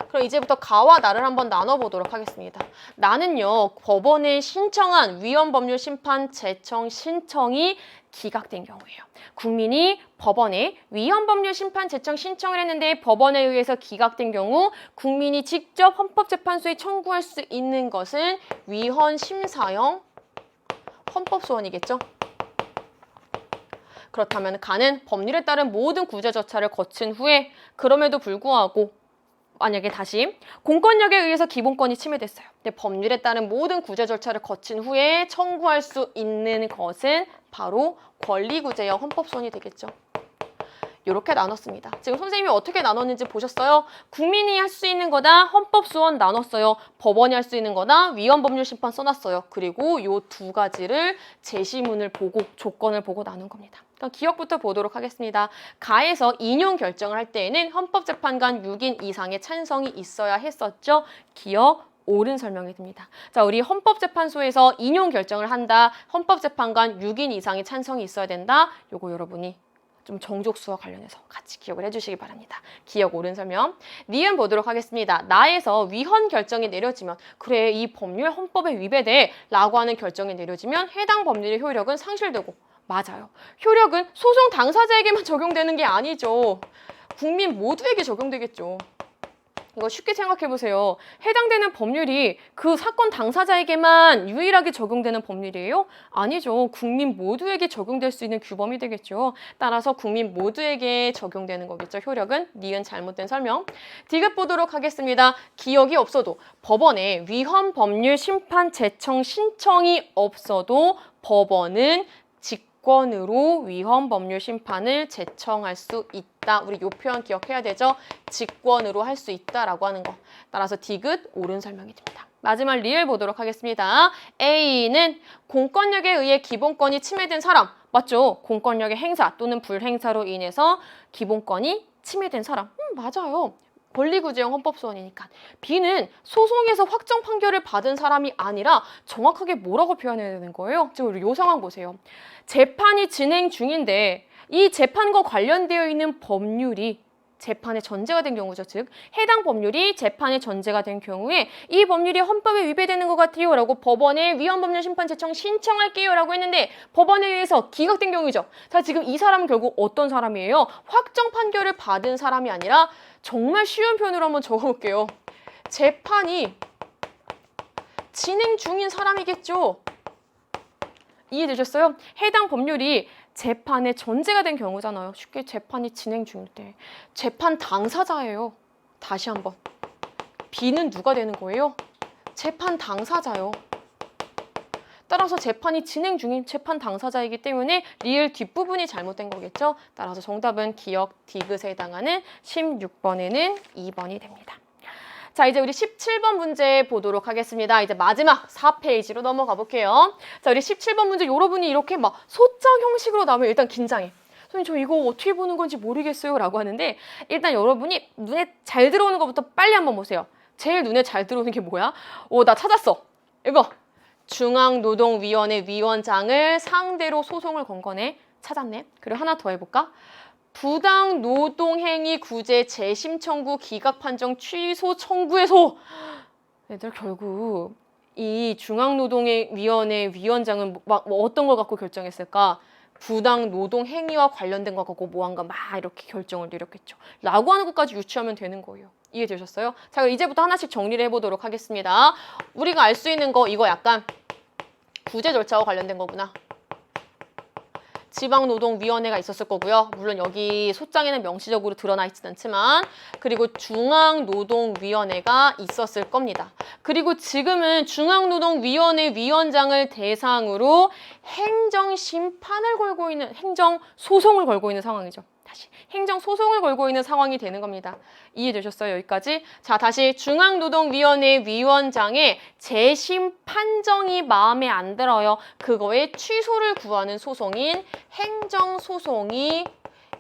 그럼 이제부터 가와 나를 한번 나눠보도록 하겠습니다. 나는요, 법원에 신청한 위헌, 법률, 심판, 제청, 신청이 기각된 경우예요. 국민이 법원에 위헌, 법률, 심판, 제청 신청을 했는데 법원에 의해서 기각된 경우 국민이 직접 헌법재판소에 청구할 수 있는 것은 위헌 심사형 헌법소원이겠죠. 그렇다면 가는 법률에 따른 모든 구제 절차를 거친 후에 그럼에도 불구하고 만약에 다시 공권력에 의해서 기본권이 침해됐어요. 근데 법률에 따른 모든 구제 절차를 거친 후에 청구할 수 있는 것은 바로 권리구제형 헌법소원이 되겠죠. 이렇게 나눴습니다. 지금 선생님이 어떻게 나눴는지 보셨어요? 국민이 할 수 있는 거다 헌법소원 나눴어요. 법원이 할 수 있는 거다 위헌, 법률, 심판 써놨어요. 그리고 이 두 가지를 제시문을 보고 조건을 보고 나눈 겁니다. 그럼 기억부터 보도록 하겠습니다. 가에서 인용 결정을 할 때에는 헌법재판관 6인 이상의 찬성이 있어야 했었죠. 기억, 옳은 설명이 됩니다. 자, 우리 헌법재판소에서 인용 결정을 한다. 헌법재판관 6인 이상의 찬성이 있어야 된다. 요거 여러분이 좀 정족수와 관련해서 같이 기억을 해주시기 바랍니다. 기억 옳은 설명. 니은 보도록 하겠습니다. 나에서 위헌 결정이 내려지면 그래 이 법률 헌법에 위배돼 라고 하는 결정이 내려지면 해당 법률의 효력은 상실되고 맞아요. 효력은 소송 당사자에게만 적용되는 게 아니죠. 국민 모두에게 적용되겠죠. 이거 쉽게 생각해 보세요. 해당되는 법률이 그 사건 당사자에게만 유일하게 적용되는 법률이에요? 아니죠. 국민 모두에게 적용될 수 있는 규범이 되겠죠. 따라서 국민 모두에게 적용되는 거겠죠. 효력은 니은 잘못된 설명. 디귿 보도록 하겠습니다. 기억이 없어도 법원에 위헌 법률 심판 제청 신청이 없어도 법원은 직권으로 위헌 법률 심판을 제청할 수 있다. 우리 요 표현 기억해야 되죠. 직권으로 할 수 있다라고 하는 거. 따라서 디귿 옳은 설명이 됩니다. 마지막 리을 보도록 하겠습니다. A는 공권력에 의해 기본권이 침해된 사람. 맞죠? 공권력의 행사 또는 불행사로 인해서 기본권이 침해된 사람. 맞아요. 권리구제형 헌법소원이니까. B는 소송에서 확정 판결을 받은 사람이 아니라 정확하게 뭐라고 표현해야 되는 거예요? 지금 우리 요 상황 보세요. 재판이 진행 중인데 이 재판과 관련되어 있는 법률이 재판의 전제가 된 경우죠. 즉 해당 법률이 재판의 전제가 된 경우에 이 법률이 헌법에 위배되는 것 같아요 라고 법원에 위헌 법률 심판 제청 신청할게요 라고 했는데 법원에 의해서 기각된 경우죠. 자, 지금 이 사람은 결국 어떤 사람이에요? 확정 판결을 받은 사람이 아니라 정말 쉬운 표현으로 한번 적어볼게요. 재판이 진행 중인 사람이겠죠. 이해되셨어요? 해당 법률이 재판의 전제가 된 경우잖아요. 쉽게 재판이 진행 중일 때. 재판 당사자예요. 다시 한번. B는 누가 되는 거예요? 재판 당사자요. 따라서 재판이 진행 중인 재판 당사자이기 때문에 리을 뒷부분이 잘못된 거겠죠. 따라서 정답은 기억 디귿에 해당하는 16번에는 2번이 됩니다. 자, 이제 우리 17번 문제 보도록 하겠습니다. 이제 마지막 4페이지로 넘어가 볼게요. 자, 우리 17번 문제 여러분이 이렇게 막 소장 형식으로 나오면 일단 긴장해. 선생님, 저 이거 어떻게 보는 건지 모르겠어요 라고 하는데 일단 여러분이 눈에 잘 들어오는 것부터 빨리 한번 보세요. 제일 눈에 잘 들어오는 게 뭐야? 나 찾았어. 이거 중앙노동위원회 위원장을 상대로 소송을 건 거네. 찾았네. 그리고 하나 더 해볼까? 부당 노동행위 구제 재심 청구 기각 판정 취소 청구해서 얘들 결국 이 중앙노동위원회 위원장은 막 어떤 걸 갖고 결정했을까? 부당 노동행위와 관련된 거 갖고 뭐한가 막 이렇게 결정을 내렸겠죠. 라고 하는 것까지 유추하면 되는 거예요. 이해되셨어요? 자, 그럼 이제부터 하나씩 정리를 해보도록 하겠습니다. 우리가 알 수 있는 거 이거 약간 구제 절차와 관련된 거구나. 지방노동위원회가 있었을 거고요. 물론 여기 소장에는 명시적으로 드러나 있지는 않지만 그리고 중앙노동위원회가 있었을 겁니다. 그리고 지금은 중앙노동위원회 위원장을 대상으로 행정심판을 걸고 있는 행정소송을 걸고 있는 상황이죠. 다시 행정소송을 걸고 있는 상황이 되는 겁니다. 이해되셨어요? 여기까지? 자, 다시 중앙노동위원회 위원장의 재심 판정이 마음에 안 들어요. 그거의 취소를 구하는 소송인 행정소송이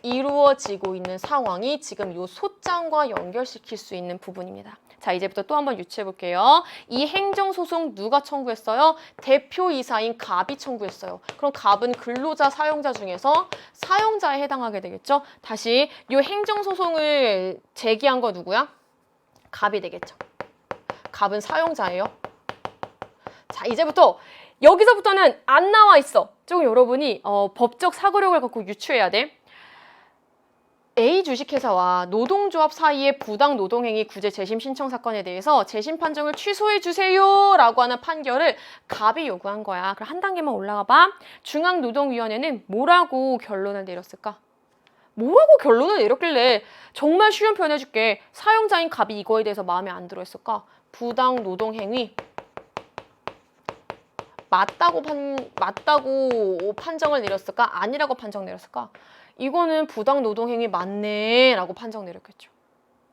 이루어지고 있는 상황이 지금 이 소장과 연결시킬 수 있는 부분입니다. 자, 이제부터 또 한번 유추해 볼게요. 이 행정소송 누가 청구했어요? 대표이사인 갑이 청구했어요. 그럼 갑은 근로자, 사용자 중에서 사용자에 해당하게 되겠죠? 다시 이 행정소송을 제기한 거 누구야? 갑이 되겠죠. 갑은 사용자예요. 자, 이제부터 여기서부터는 안 나와 있어. 조금 여러분이 법적 사고력을 갖고 유추해야 돼. A 주식회사와 노동조합 사이의 부당 노동행위 구제 재심 신청 사건에 대해서 재심 판정을 취소해 주세요 라고 하는 판결을 갑이 요구한 거야. 그럼 한 단계만 올라가 봐. 중앙노동위원회는 뭐라고 결론을 내렸을까? 뭐라고 결론을 내렸길래 정말 쉬운 표현 해줄게. 사용자인 갑이 이거에 대해서 마음에 안 들어 했을까? 부당 노동행위 맞다고 판정을 내렸을까? 아니라고 판정 내렸을까? 이거는 부당 노동행위 맞네 라고 판정 내렸겠죠.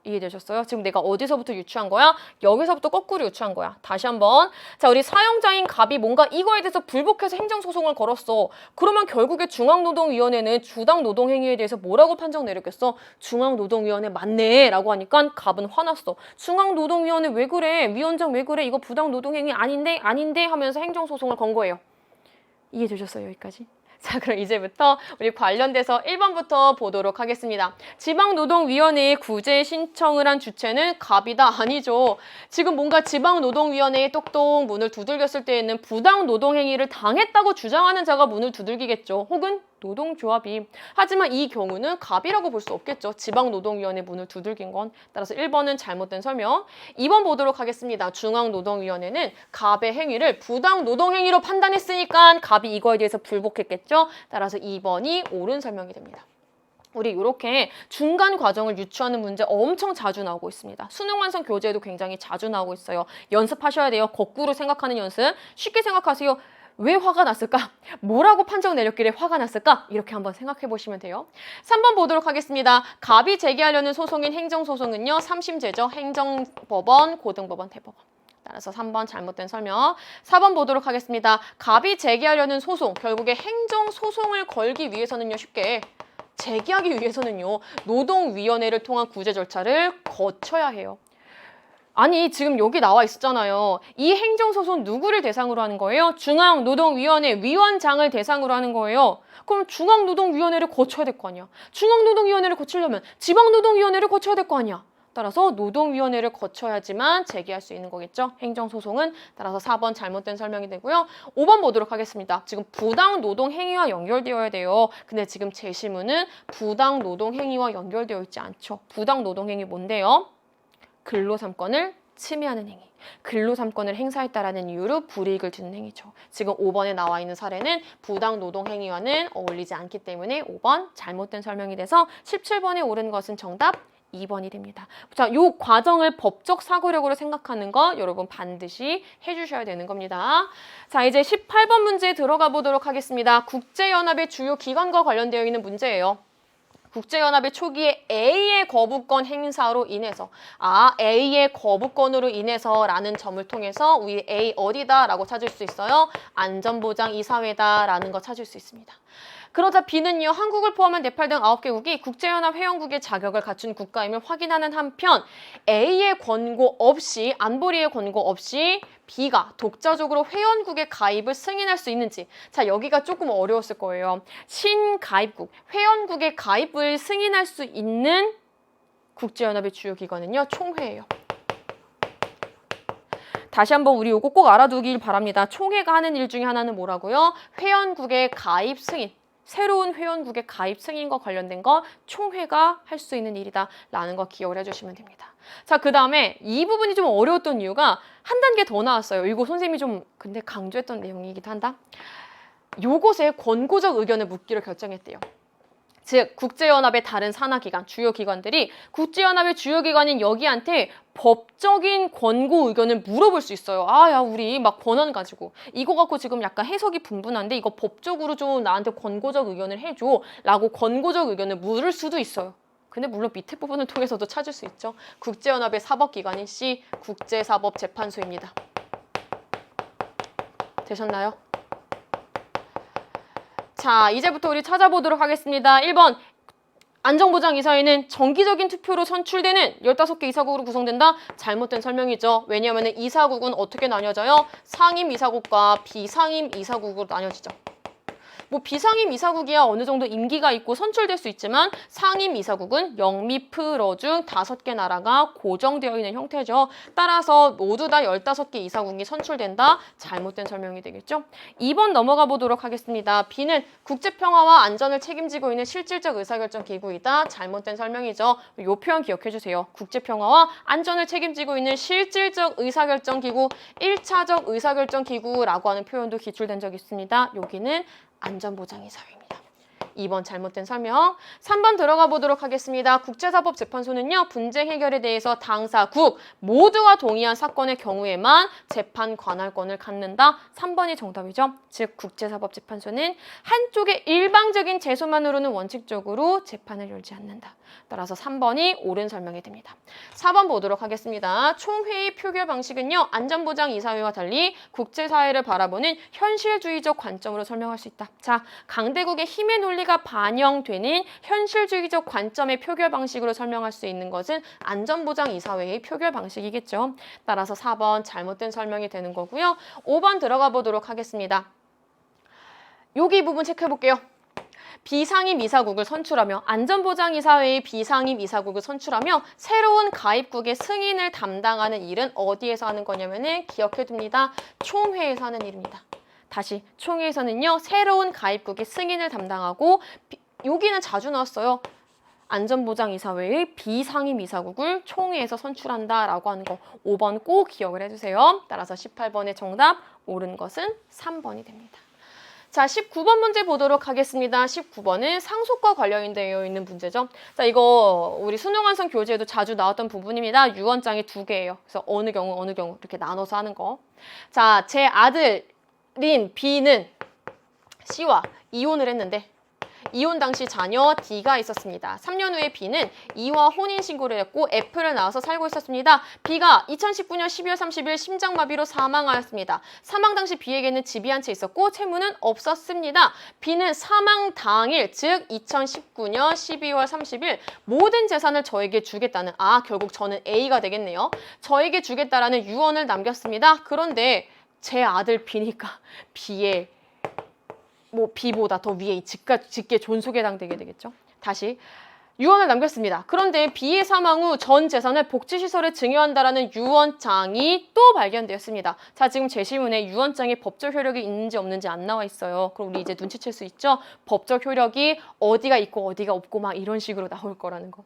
이해되셨어요? 지금 내가 어디서부터 유추한 거야? 여기서부터 거꾸로 유추한 거야. 다시 한번. 자, 우리 사용자인 갑이 뭔가 이거에 대해서 불복해서 행정소송을 걸었어. 그러면 결국에 중앙노동위원회는 주당 노동행위에 대해서 뭐라고 판정 내렸겠어? 중앙노동위원회 맞네 라고 하니까 갑은 화났어. 중앙노동위원회 왜 그래? 위원장 왜 그래? 이거 부당 노동행위 아닌데 하면서 행정소송을 건 거예요. 이해되셨어요? 여기까지? 자, 그럼 이제부터 우리 관련돼서 1번부터 보도록 하겠습니다. 지방노동위원회에 구제 신청을 한 주체는 갑이다? 아니죠. 지금 뭔가 지방노동위원회에 똑똑 문을 두들겼을 때에는 부당 노동행위를 당했다고 주장하는 자가 문을 두들기겠죠. 혹은 노동조합이. 하지만 이 경우는 갑이라고 볼 수 없겠죠. 지방노동위원회 문을 두들긴 건. 따라서 1번은 잘못된 설명. 2번 보도록 하겠습니다. 중앙노동위원회는 갑의 행위를 부당 노동행위로 판단했으니까 갑이 이거에 대해서 불복했겠죠. 따라서 2번이 옳은 설명이 됩니다. 우리 이렇게 중간 과정을 유추하는 문제 엄청 자주 나오고 있습니다. 수능 완성 교재에도 굉장히 자주 나오고 있어요. 연습하셔야 돼요. 거꾸로 생각하는 연습. 쉽게 생각하세요. 왜 화가 났을까? 뭐라고 판정 내렸길래 화가 났을까? 이렇게 한번 생각해 보시면 돼요. 3번 보도록 하겠습니다. 갑이 제기하려는 소송인 행정소송은요. 3심제죠. 행정법원, 고등법원, 대법원. 따라서 3번 잘못된 설명. 4번 보도록 하겠습니다. 갑이 제기하려는 소송, 결국에 행정소송을 걸기 위해서는요. 쉽게 제기하기 위해서는요. 노동위원회를 통한 구제 절차를 거쳐야 해요. 아니 지금 여기 나와 있었잖아요. 이 행정소송 누구를 대상으로 하는 거예요? 중앙노동위원회 위원장을 대상으로 하는 거예요. 그럼 중앙노동위원회를 거쳐야 될 거 아니야. 중앙노동위원회를 거치려면 지방노동위원회를 거쳐야 될 거 아니야. 따라서 노동위원회를 거쳐야지만 제기할 수 있는 거겠죠. 행정소송은. 따라서 4번 잘못된 설명이 되고요. 5번 보도록 하겠습니다. 지금 부당 노동 행위와 연결되어야 돼요. 근데 지금 제시문은 부당 노동 행위와 연결되어 있지 않죠. 부당 노동 행위 뭔데요? 근로삼권을 침해하는 행위. 근로삼권을 행사했다라는 이유로 불이익을 주는 행위죠. 지금 5번에 나와 있는 사례는 부당 노동 행위와는 어울리지 않기 때문에 5번 잘못된 설명이 돼서 17번에 옳은 것은 정답 2번이 됩니다. 자, 이 과정을 법적 사고력으로 생각하는 거 여러분 반드시 해주셔야 되는 겁니다. 자, 이제 18번 문제 들어가 보도록 하겠습니다. 국제연합의 주요 기관과 관련되어 있는 문제예요. 국제연합의 초기에 A의 거부권 행사로 인해서 A의 거부권으로 인해서 라는 점을 통해서 우리 A 어디다 라고 찾을 수 있어요. 안전보장 이사회다 라는 거 찾을 수 있습니다. 그러자 B는요. 한국을 포함한 네팔 등 9개국이 국제연합 회원국의 자격을 갖춘 국가임을 확인하는 한편 A의 권고 없이 안보리의 권고 없이 B가 독자적으로 회원국의 가입을 승인할 수 있는지. 자, 여기가 조금 어려웠을 거예요. 신가입국, 회원국의 가입을 승인할 수 있는 국제연합의 주요 기관은요. 총회예요. 다시 한번 우리 이거 꼭 알아두길 바랍니다. 총회가 하는 일 중에 하나는 뭐라고요? 회원국의 가입 승인. 새로운 회원국의 가입 승인과 관련된 거 총회가 할 수 있는 일이다 라는 거 기억을 해주시면 됩니다. 자, 그 다음에 이 부분이 좀 어려웠던 이유가 한 단계 더 나왔어요. 이거 선생님이 좀 근데 강조했던 내용이기도 한다. 요것에 권고적 의견을 묻기로 결정했대요. 즉 국제연합의 다른 산하기관, 주요 기관들이 국제연합의 주요 기관인 여기한테 법적인 권고 의견을 물어볼 수 있어요. 야 우리 막 권한 가지고 이거 갖고 지금 약간 해석이 분분한데 이거 법적으로 좀 나한테 권고적 의견을 해줘 라고 권고적 의견을 물을 수도 있어요. 근데 물론 밑에 부분을 통해서도 찾을 수 있죠. 국제연합의 사법기관인 C, 국제사법재판소입니다. 되셨나요? 자, 이제부터 우리 찾아보도록 하겠습니다. 1번, 안전보장이사회는 정기적인 투표로 선출되는 15개 이사국으로 구성된다? 잘못된 설명이죠. 왜냐하면 이사국은 어떻게 나뉘어져요? 상임 이사국과 비상임 이사국으로 나뉘어지죠. 뭐 비상임 이사국이야 어느 정도 임기가 있고 선출될 수 있지만 상임 이사국은 영미프러 중 5개 나라가 고정되어 있는 형태죠. 따라서 모두 다 15개 이사국이 선출된다. 잘못된 설명이 되겠죠. 2번 넘어가 보도록 하겠습니다. B는 국제평화와 안전을 책임지고 있는 실질적 의사결정 기구이다. 잘못된 설명이죠. 이 표현 기억해 주세요. 국제평화와 안전을 책임지고 있는 실질적 의사결정 기구, 1차적 의사결정 기구라고 하는 표현도 기출된 적이 있습니다. 여기는 안전보장이사회입니다. 2번 잘못된 설명. 3번 들어가 보도록 하겠습니다. 국제사법재판소는요. 분쟁 해결에 대해서 당사국 모두가 동의한 사건의 경우에만 재판 관할권을 갖는다. 3번이 정답이죠. 즉 국제사법재판소는 한쪽의 일방적인 제소만으로는 원칙적으로 재판을 열지 않는다. 따라서 3번이 옳은 설명이 됩니다. 4번 보도록 하겠습니다. 총회의 표결 방식은요. 안전보장이사회와 달리 국제사회를 바라보는 현실주의적 관점으로 설명할 수 있다. 자, 강대국의 힘의 논리가 반영되는 현실주의적 관점의 표결 방식으로 설명할 수 있는 것은 안전보장이사회의 표결 방식이겠죠. 따라서 4번 잘못된 설명이 되는 거고요. 5번 들어가 보도록 하겠습니다. 여기 부분 체크해 볼게요. 비상임 이사국을 선출하며 안전보장이사회의 비상임 이사국을 선출하며 새로운 가입국의 승인을 담당하는 일은 어디에서 하는 거냐면은 기억해 둡니다. 총회에서 하는 일입니다. 다시 총회에서는요. 새로운 가입국의 승인을 담당하고 여기는 자주 나왔어요. 안전보장이사회의 비상임이사국을 총회에서 선출한다라고 하는 거 5번 꼭 기억을 해주세요. 따라서 18번의 정답 옳은 것은 3번이 됩니다. 자, 19번 문제 보도록 하겠습니다. 19번은 상속과 관련되어 있는 문제죠. 자, 이거 우리 수능 완성 교재에도 자주 나왔던 부분입니다. 유언장이 2개예요. 그래서 어느 경우 이렇게 나눠서 하는 거. 자, 제 아들인 B는 C와 이혼을 했는데 이혼 당시 자녀 D가 있었습니다. 3년 후에 B는 E와 혼인신고를 했고 F를 낳아서 살고 있었습니다. B가 2019년 12월 30일 심장마비로 사망하였습니다. 사망 당시 B에게는 집이 한 채 있었고 채무는 없었습니다. B는 사망 당일, 즉 2019년 12월 30일 모든 재산을 저에게 주겠다는, 결국 저는 A가 되겠네요. 저에게 주겠다라는 유언을 남겼습니다. 그런데 제 아들 B니까 B의 B보다 더 위에 직계 존속에 해당되게 되겠죠. 다시 유언을 남겼습니다. 그런데 B의 사망 후 전 재산을 복지시설에 증여한다라는 유언장이 또 발견되었습니다. 자, 지금 제시문에 유언장이 법적 효력이 있는지 없는지 안 나와 있어요. 그럼 우리 이제 눈치챌 수 있죠? 법적 효력이 어디가 있고 어디가 없고 막 이런 식으로 나올 거라는 거.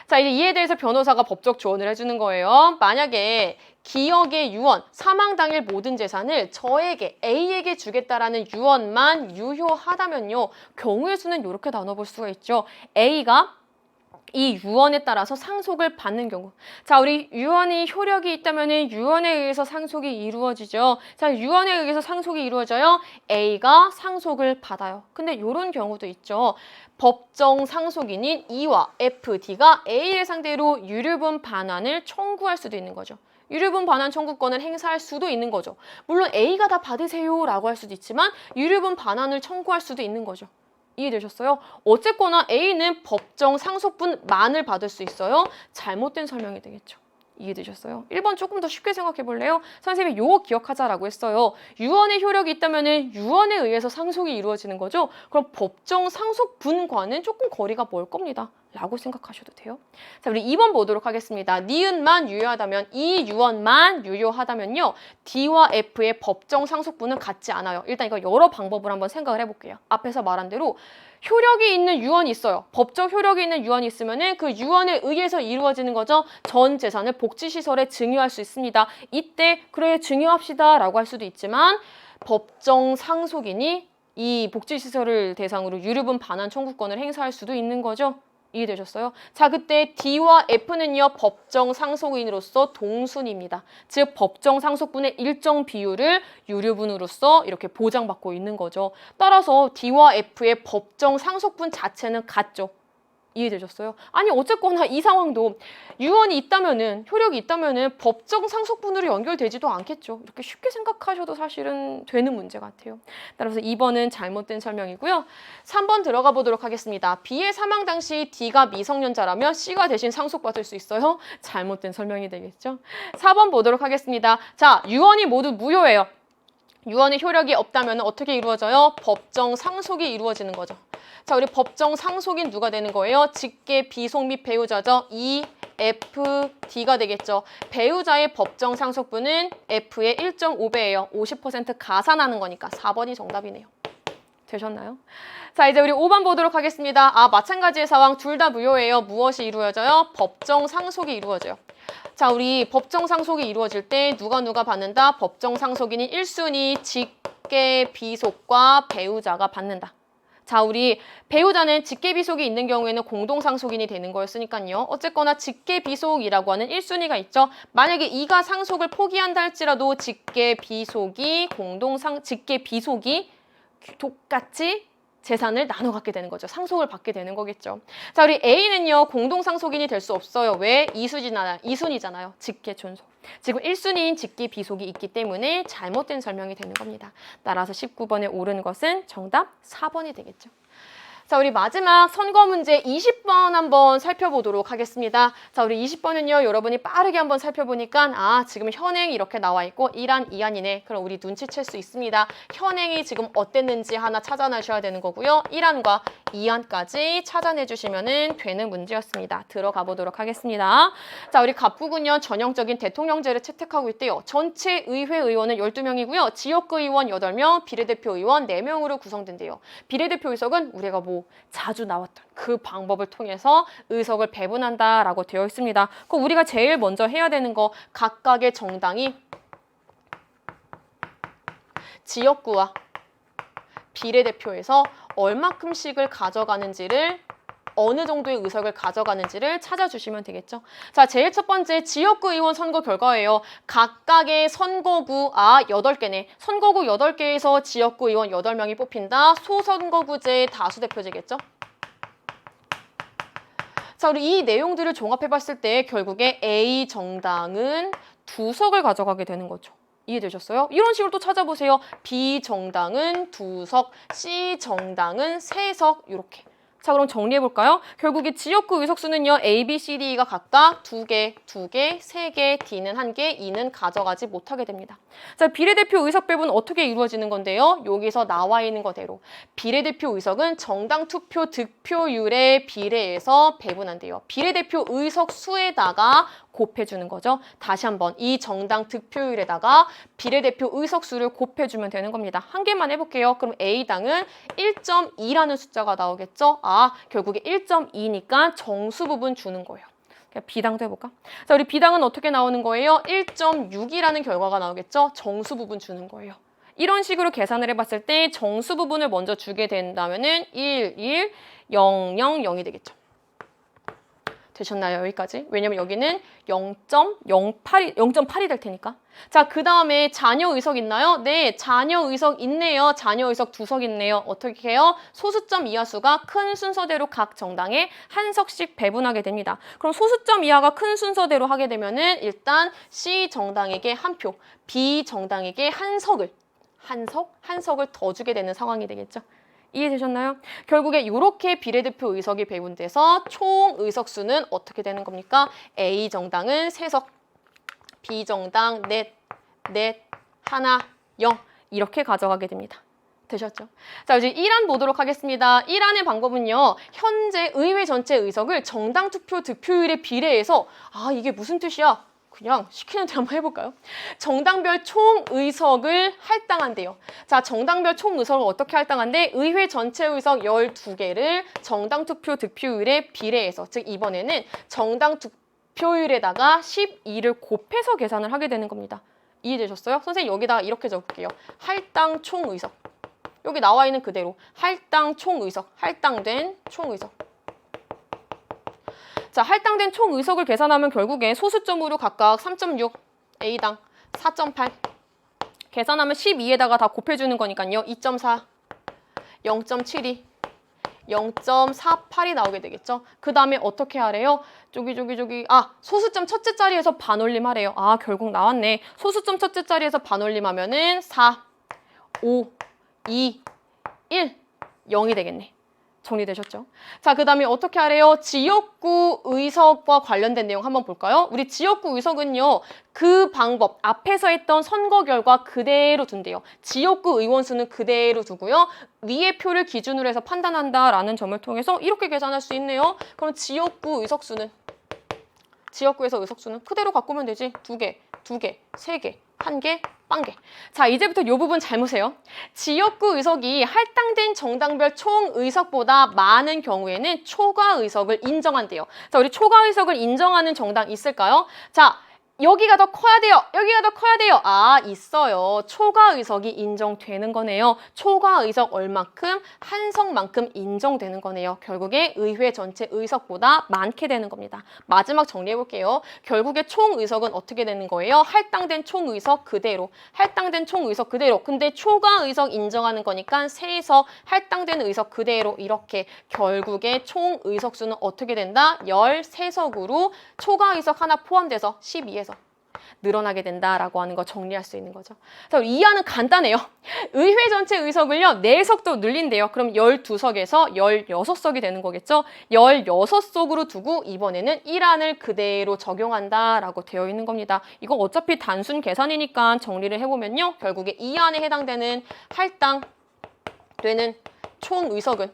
자, 이제 이에 대해서 변호사가 법적 조언을 해주는 거예요. 만약에 기억의 유언, 사망 당일 모든 재산을 저에게, A에게 주겠다라는 유언만 유효하다면요. 경우의 수는 이렇게 나눠볼 수가 있죠. A가 이 유언에 따라서 상속을 받는 경우. 자, 우리 유언이 효력이 있다면은 유언에 의해서 상속이 이루어지죠. 자, 유언에 의해서 상속이 이루어져요. A가 상속을 받아요. 근데 이런 경우도 있죠. 법정 상속인인 E와 F, D가 A를 상대로 유류분 반환을 청구할 수도 있는 거죠. 유류분 반환 청구권을 행사할 수도 있는 거죠. 물론 A가 다 받으세요 라고 할 수도 있지만 유류분 반환을 청구할 수도 있는 거죠. 이해되셨어요? 어쨌거나 A는 법정 상속분만을 받을 수 있어요. 잘못된 설명이 되겠죠. 이해되셨어요? 1번 조금 더 쉽게 생각해 볼래요? 선생님이 요거 기억하자라고 했어요. 유언의 효력이 있다면 유언에 의해서 상속이 이루어지는 거죠. 그럼 법정 상속분과는 조금 거리가 멀 겁니다. 라고 생각하셔도 돼요. 자, 우리 2번 보도록 하겠습니다. 니은만 유효하다면, 이 유언만 유효하다면요. D와 F의 법정 상속분은 같지 않아요. 일단 이거 여러 방법을 한번 생각을 해볼게요. 앞에서 말한 대로 효력이 있는 유언이 있어요. 법적 효력이 있는 유언이 있으면은 그 유언에 의해서 이루어지는 거죠. 전 재산을 복지시설에 증여할 수 있습니다. 이때 그래 증여합시다 라고 할 수도 있지만 법정 상속인이 이 복지시설을 대상으로 유류분 반환 청구권을 행사할 수도 있는 거죠. 이해되셨어요? 자, 그때 D와 F는요, 법정 상속인으로서 동순입니다. 즉, 법정 상속분의 일정 비율을 유류분으로서 이렇게 보장받고 있는 거죠. 따라서 D와 F의 법정 상속분 자체는 같죠. 이해되셨어요? 아니, 어쨌거나 이 상황도 유언이 있다면은, 효력이 있다면은 법정 상속분으로 연결되지도 않겠죠. 이렇게 쉽게 생각하셔도 사실은 되는 문제 같아요. 따라서 2번은 잘못된 설명이고요. 3번 들어가 보도록 하겠습니다. B의 사망 당시 D가 미성년자라면 C가 대신 상속받을 수 있어요? 잘못된 설명이 되겠죠. 4번 보도록 하겠습니다. 자, 유언이 모두 무효예요. 유언의 효력이 없다면 어떻게 이루어져요? 법정 상속이 이루어지는 거죠. 자, 우리 법정 상속인 누가 되는 거예요? 직계, 비속 및 배우자죠. E, F, D가 되겠죠. 배우자의 법정 상속분은 F의 1.5배예요. 50% 가산하는 거니까 4번이 정답이네요. 되셨나요? 자, 이제 우리 5번 보도록 하겠습니다. 마찬가지의 상황 둘 다 무효예요. 무엇이 이루어져요? 법정 상속이 이루어져요. 자, 우리 법정 상속이 이루어질 때 누가 받는다? 법정 상속인이 1순위 직계 비속과 배우자가 받는다. 자, 우리 배우자는 직계 비속이 있는 경우에는 공동 상속인이 되는 거였으니까요. 어쨌거나 직계 비속이라고 하는 1순위가 있죠. 만약에 이가 상속을 포기한다 할지라도 직계 비속이 똑같이 재산을 나눠 갖게 되는 거죠. 상속을 받게 되는 거겠죠. 자, 우리 A는요. 공동 상속인이 될 수 없어요. 왜? 2순위잖아요. 직계 존속. 지금 1순위인 직계 비속이 있기 때문에 잘못된 설명이 되는 겁니다. 따라서 19번에 옳은 것은 정답 4번이 되겠죠. 자, 우리 마지막 선거 문제 20번 한번 살펴보도록 하겠습니다. 자, 우리 20번은요, 여러분이 빠르게 한번 살펴보니까, 지금 현행 이렇게 나와 있고, 1안, 2안이네. 그럼 우리 눈치챌 수 있습니다. 현행이 지금 어땠는지 하나 찾아내셔야 되는 거고요. 1안과 2안까지 찾아내주시면 되는 문제였습니다. 들어가 보도록 하겠습니다. 자, 우리 갑부군요. 전형적인 대통령제를 채택하고 있대요. 전체 의회 의원은 12명이고요. 지역구 의원 8명, 비례대표 의원 4명으로 구성된대요. 비례대표 의석은 우리가 뭐 자주 나왔던 그 방법을 통해서 의석을 배분한다라고 되어 있습니다. 그럼 우리가 제일 먼저 해야 되는 거 각각의 정당이 지역구와 비례대표에서 얼마큼씩을 가져가는지를 어느 정도의 의석을 가져가는지를 찾아주시면 되겠죠. 자, 제일 첫 번째 지역구 의원 선거 결과예요. 각각의 선거구 8개네. 선거구 8개에서 지역구 의원 8명이 뽑힌다. 소선거구제 다수대표제겠죠. 자, 우리 이 내용들을 종합해봤을 때 결국에 A 정당은 2석을 가져가게 되는 거죠. 이해되셨어요? 이런 식으로 또 찾아보세요. B 정당은 2석, C 정당은 3석 이렇게. 자, 그럼 정리해볼까요? 결국에 지역구 의석수는요. A, B, C, D가 각각 2개, 3개, D는 1개, E는 가져가지 못하게 됩니다. 자, 비례대표 의석 배분은 어떻게 이루어지는 건데요? 여기서 나와 있는 거대로 비례대표 의석은 정당 투표 득표율에 비례해서 배분한대요. 비례대표 의석 수에다가 곱해주는 거죠. 다시 한번 이 정당 득표율에다가 비례대표 의석수를 곱해주면 되는 겁니다. 한 개만 해볼게요. 그럼 A당은 1.2라는 숫자가 나오겠죠? 결국에 1.2니까 정수 부분 주는 거예요. B당도 해볼까? 자, 우리 B당은 어떻게 나오는 거예요? 1.6이라는 결과가 나오겠죠? 정수 부분 주는 거예요. 이런 식으로 계산을 해봤을 때 정수 부분을 먼저 주게 된다면은 1, 1, 0, 0, 0이 되겠죠. 되셨나요? 여기까지? 왜냐면 여기는 0.8이 될 테니까. 자, 그 다음에 자녀 의석 있나요? 네, 자녀 의석 있네요. 자녀 의석 2석 있네요. 어떻게 해요? 소수점 이하수가 큰 순서대로 각 정당에 1석씩 배분하게 됩니다. 그럼 소수점 이하가 큰 순서대로 하게 되면은 일단 C 정당에게 1표, B 정당에게 한 석을 더 주게 되는 상황이 되겠죠. 이해되셨나요? 결국에 이렇게 비례대표 의석이 배분돼서 총 의석수는 어떻게 되는 겁니까? A 정당은 3석, B 정당 넷, 하나, 0 이렇게 가져가게 됩니다. 되셨죠? 자, 이제 1안 보도록 하겠습니다. 1안의 방법은요. 현재 의회 전체 의석을 정당 투표 득표율에 비례해서 이게 무슨 뜻이야? 그냥 시키는 대로 한번 해볼까요? 정당별 총의석을 할당한대요. 자, 정당별 총의석을 어떻게 할당한대? 의회 전체 의석 12개를 정당 투표 득표율에 비례해서, 즉 이번에는 정당 득표율에다가 12를 곱해서 계산을 하게 되는 겁니다. 이해되셨어요? 선생님 여기다가 이렇게 적을게요. 할당 총의석. 여기 나와 있는 그대로 할당 총의석, 할당된 총의석. 자, 할당된 총 의석을 계산하면 결국에 소수점으로 각각 3.6, A당 4.8 계산하면 12에다가 다 곱해주는 거니까요. 2.4, 0.72, 0.48이 나오게 되겠죠. 그 다음에 어떻게 하래요? 소수점 첫째 자리에서 반올림 하래요. 결국 나왔네. 소수점 첫째 자리에서 반올림 하면은 4, 5, 2, 1, 0이 되겠네. 정리되셨죠? 자, 그 다음에 어떻게 하래요? 지역구 의석과 관련된 내용 한번 볼까요? 우리 지역구 의석은요. 그 방법, 앞에서 했던 선거 결과 그대로 둔대요. 지역구 의원 수는 그대로 두고요. 위의 표를 기준으로 해서 판단한다라는 점을 통해서 이렇게 계산할 수 있네요. 그럼 지역구 의석수는 지역구에서 의석수는 그대로 바꾸면 되지. 2개, 3개, 1개, 빵개. 자, 이제부터 이 부분 잘 보세요. 지역구 의석이 할당된 정당별 총 의석보다 많은 경우에는 초과 의석을 인정한대요. 자, 우리 초과 의석을 인정하는 정당 있을까요? 자, 여기가 더 커야 돼요. 여기가 더 커야 돼요. 있어요. 초과 의석이 인정되는 거네요. 초과 의석 얼만큼? 한 석만큼 인정되는 거네요. 결국에 의회 전체 의석보다 많게 되는 겁니다. 마지막 정리해 볼게요. 결국에 총 의석은 어떻게 되는 거예요? 할당된 총 의석 그대로. 할당된 총 의석 그대로. 근데 초과 의석 인정하는 거니까 3석 할당된 의석 그대로 이렇게 결국에 총 의석 수는 어떻게 된다? 13석으로 초과 의석 하나 포함돼서 12에서 늘어나게 된다라고 하는 거 정리할 수 있는 거죠. 자, 이하는 간단해요. 의회 전체 의석을요. 4석도 늘린대요. 그럼 12석에서 16석이 되는 거겠죠. 16석으로 두고 이번에는 1안을 그대로 적용한다라고 되어 있는 겁니다. 이거 어차피 단순 계산이니까 정리를 해보면요. 결국에 2안에 해당되는 할당되는 총 의석은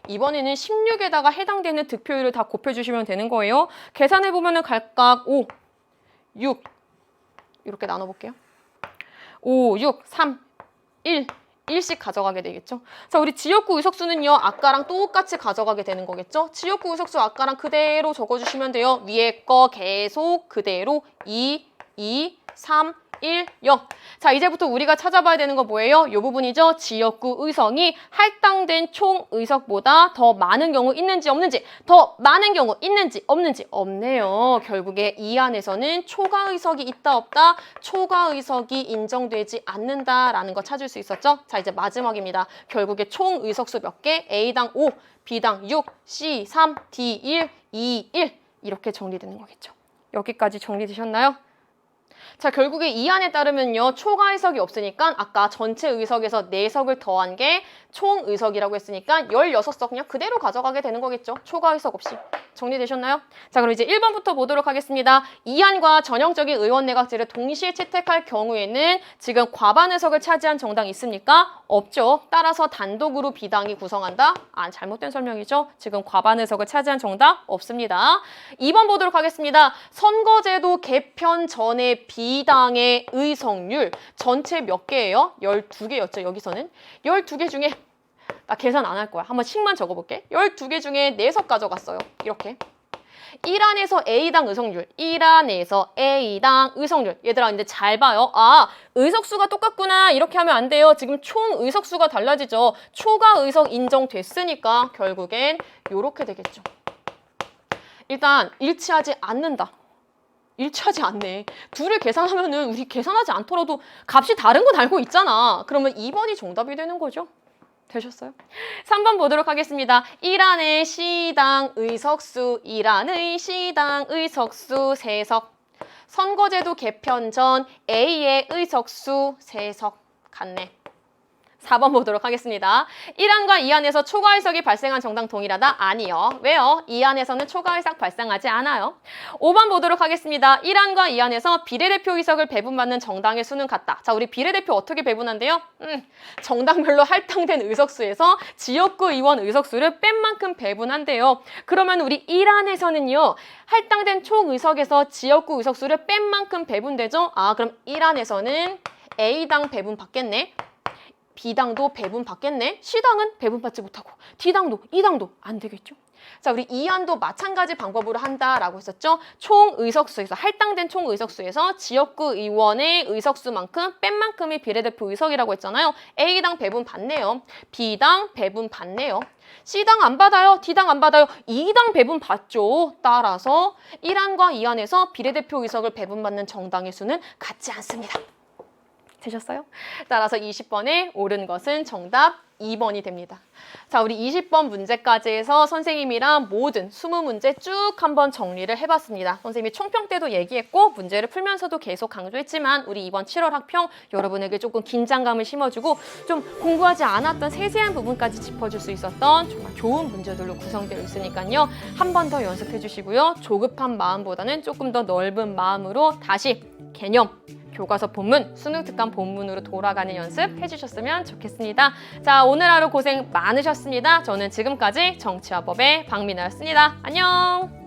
이번에는 16에다가 해당되는 득표율을 다 곱해주시면 되는 거예요. 계산해보면 각각 5, 6 이렇게 나눠볼게요. 5, 6, 3, 1, 1씩 가져가게 되겠죠. 자, 우리 지역구 의석수는요. 아까랑 똑같이 가져가게 되는 거겠죠. 지역구 의석수 아까랑 그대로 적어주시면 돼요. 위에 거 계속 그대로 2, 2, 3, 1, 0. 자, 이제부터 우리가 찾아봐야 되는 거 뭐예요? 이 부분이죠. 지역구 의석이 할당된 총 의석보다 더 많은 경우 있는지 없는지, 더 많은 경우 있는지 없는지 없네요. 결국에 이 안에서는 초과 의석이 있다 없다, 초과 의석이 인정되지 않는다라는 거 찾을 수 있었죠. 자, 이제 마지막입니다. 결국에 총 의석수 몇 개? A당 5, B당 6, C 3, D 1, E 1 이렇게 정리되는 거겠죠. 여기까지 정리되셨나요? 자, 결국에 이 안에 따르면요. 초과 의석이 없으니까 아까 전체 의석에서 4석을 더한 게 총 의석이라고 했으니까 16석 그냥 그대로 가져가게 되는 거겠죠. 초과 의석 없이. 정리되셨나요? 자, 그럼 이제 1번부터 보도록 하겠습니다. 이 안과 전형적인 의원 내각제를 동시에 채택할 경우에는 지금 과반 의석을 차지한 정당이 있습니까? 없죠. 따라서 단독으로 B당이 구성한다? 잘못된 설명이죠. 지금 과반 의석을 차지한 정당 없습니다. 2번 보도록 하겠습니다. 선거제도 개편 전에 B당의 의석률 전체 몇 개예요? 12개였죠. 여기서는 12개 중에 나 계산 안 할 거야. 한번 씩만 적어볼게. 12개 중에 4석 가져갔어요. 이렇게. 1안에서 A당 의석률, 1안에서 A당 의석률. 얘들아, 근데 잘 봐요. 의석수가 똑같구나. 이렇게 하면 안 돼요. 지금 총 의석수가 달라지죠. 초과 의석 인정됐으니까 결국엔 이렇게 되겠죠. 일단 일치하지 않는다. 일치하지 않네. 둘을 계산하면은 우리 계산하지 않더라도 값이 다른 건 알고 있잖아. 그러면 2번이 정답이 되는 거죠. 되셨어요? 3번 보도록 하겠습니다. 1안의 C당 의석수, 1안의 C당 의석수 3석. 선거제도 개편 전 A의 의석수 3석 같네. 4번 보도록 하겠습니다. 1안과 2안에서 초과 의석이 발생한 정당 동일하다? 아니요. 왜요? 2안에서는 초과 의석 발생하지 않아요. 5번 보도록 하겠습니다. 1안과 2안에서 비례대표 의석을 배분받는 정당의 수는 같다. 자, 우리 비례대표 어떻게 배분한대요? 정당별로 할당된 의석수에서 지역구 의원 의석수를 뺀 만큼 배분한대요. 그러면 우리 1안에서는요. 할당된 총 의석에서 지역구 의석수를 뺀 만큼 배분되죠? 그럼 1안에서는 A당 배분 받겠네. B당도 배분 받겠네. C당은 배분 받지 못하고 D당도, E당도 안 되겠죠. 자, 우리 2안도 마찬가지 방법으로 한다라고 했었죠. 총 의석수에서 할당된 총 의석수에서 지역구 의원의 의석수만큼 뺀 만큼이 비례대표 의석이라고 했잖아요. A당 배분 받네요. B당 배분 받네요. C당 안 받아요. D당 안 받아요. 2당 배분 받죠. 따라서 1안과 2안에서 비례대표 의석을 배분받는 정당의 수는 같지 않습니다. 되셨어요? 따라서 20번에 옳은 것은 정답 2번이 됩니다. 자, 우리 20번 문제까지 해서 선생님이랑 모든 20문제 쭉 한번 정리를 해봤습니다. 선생님이 총평 때도 얘기했고 문제를 풀면서도 계속 강조했지만 우리 이번 7월 학평 여러분에게 조금 긴장감을 심어주고 좀 공부하지 않았던 세세한 부분까지 짚어줄 수 있었던 정말 좋은 문제들로 구성되어 있으니까요. 한 번 더 연습해 주시고요. 조급한 마음보다는 조금 더 넓은 마음으로 다시 개념, 교과서 본문, 수능 특강 본문으로 돌아가는 연습 해주셨으면 좋겠습니다. 자, 오늘 하루 고생 많으셨습니다. 저는 지금까지 정치화법의 박민아였습니다. 안녕!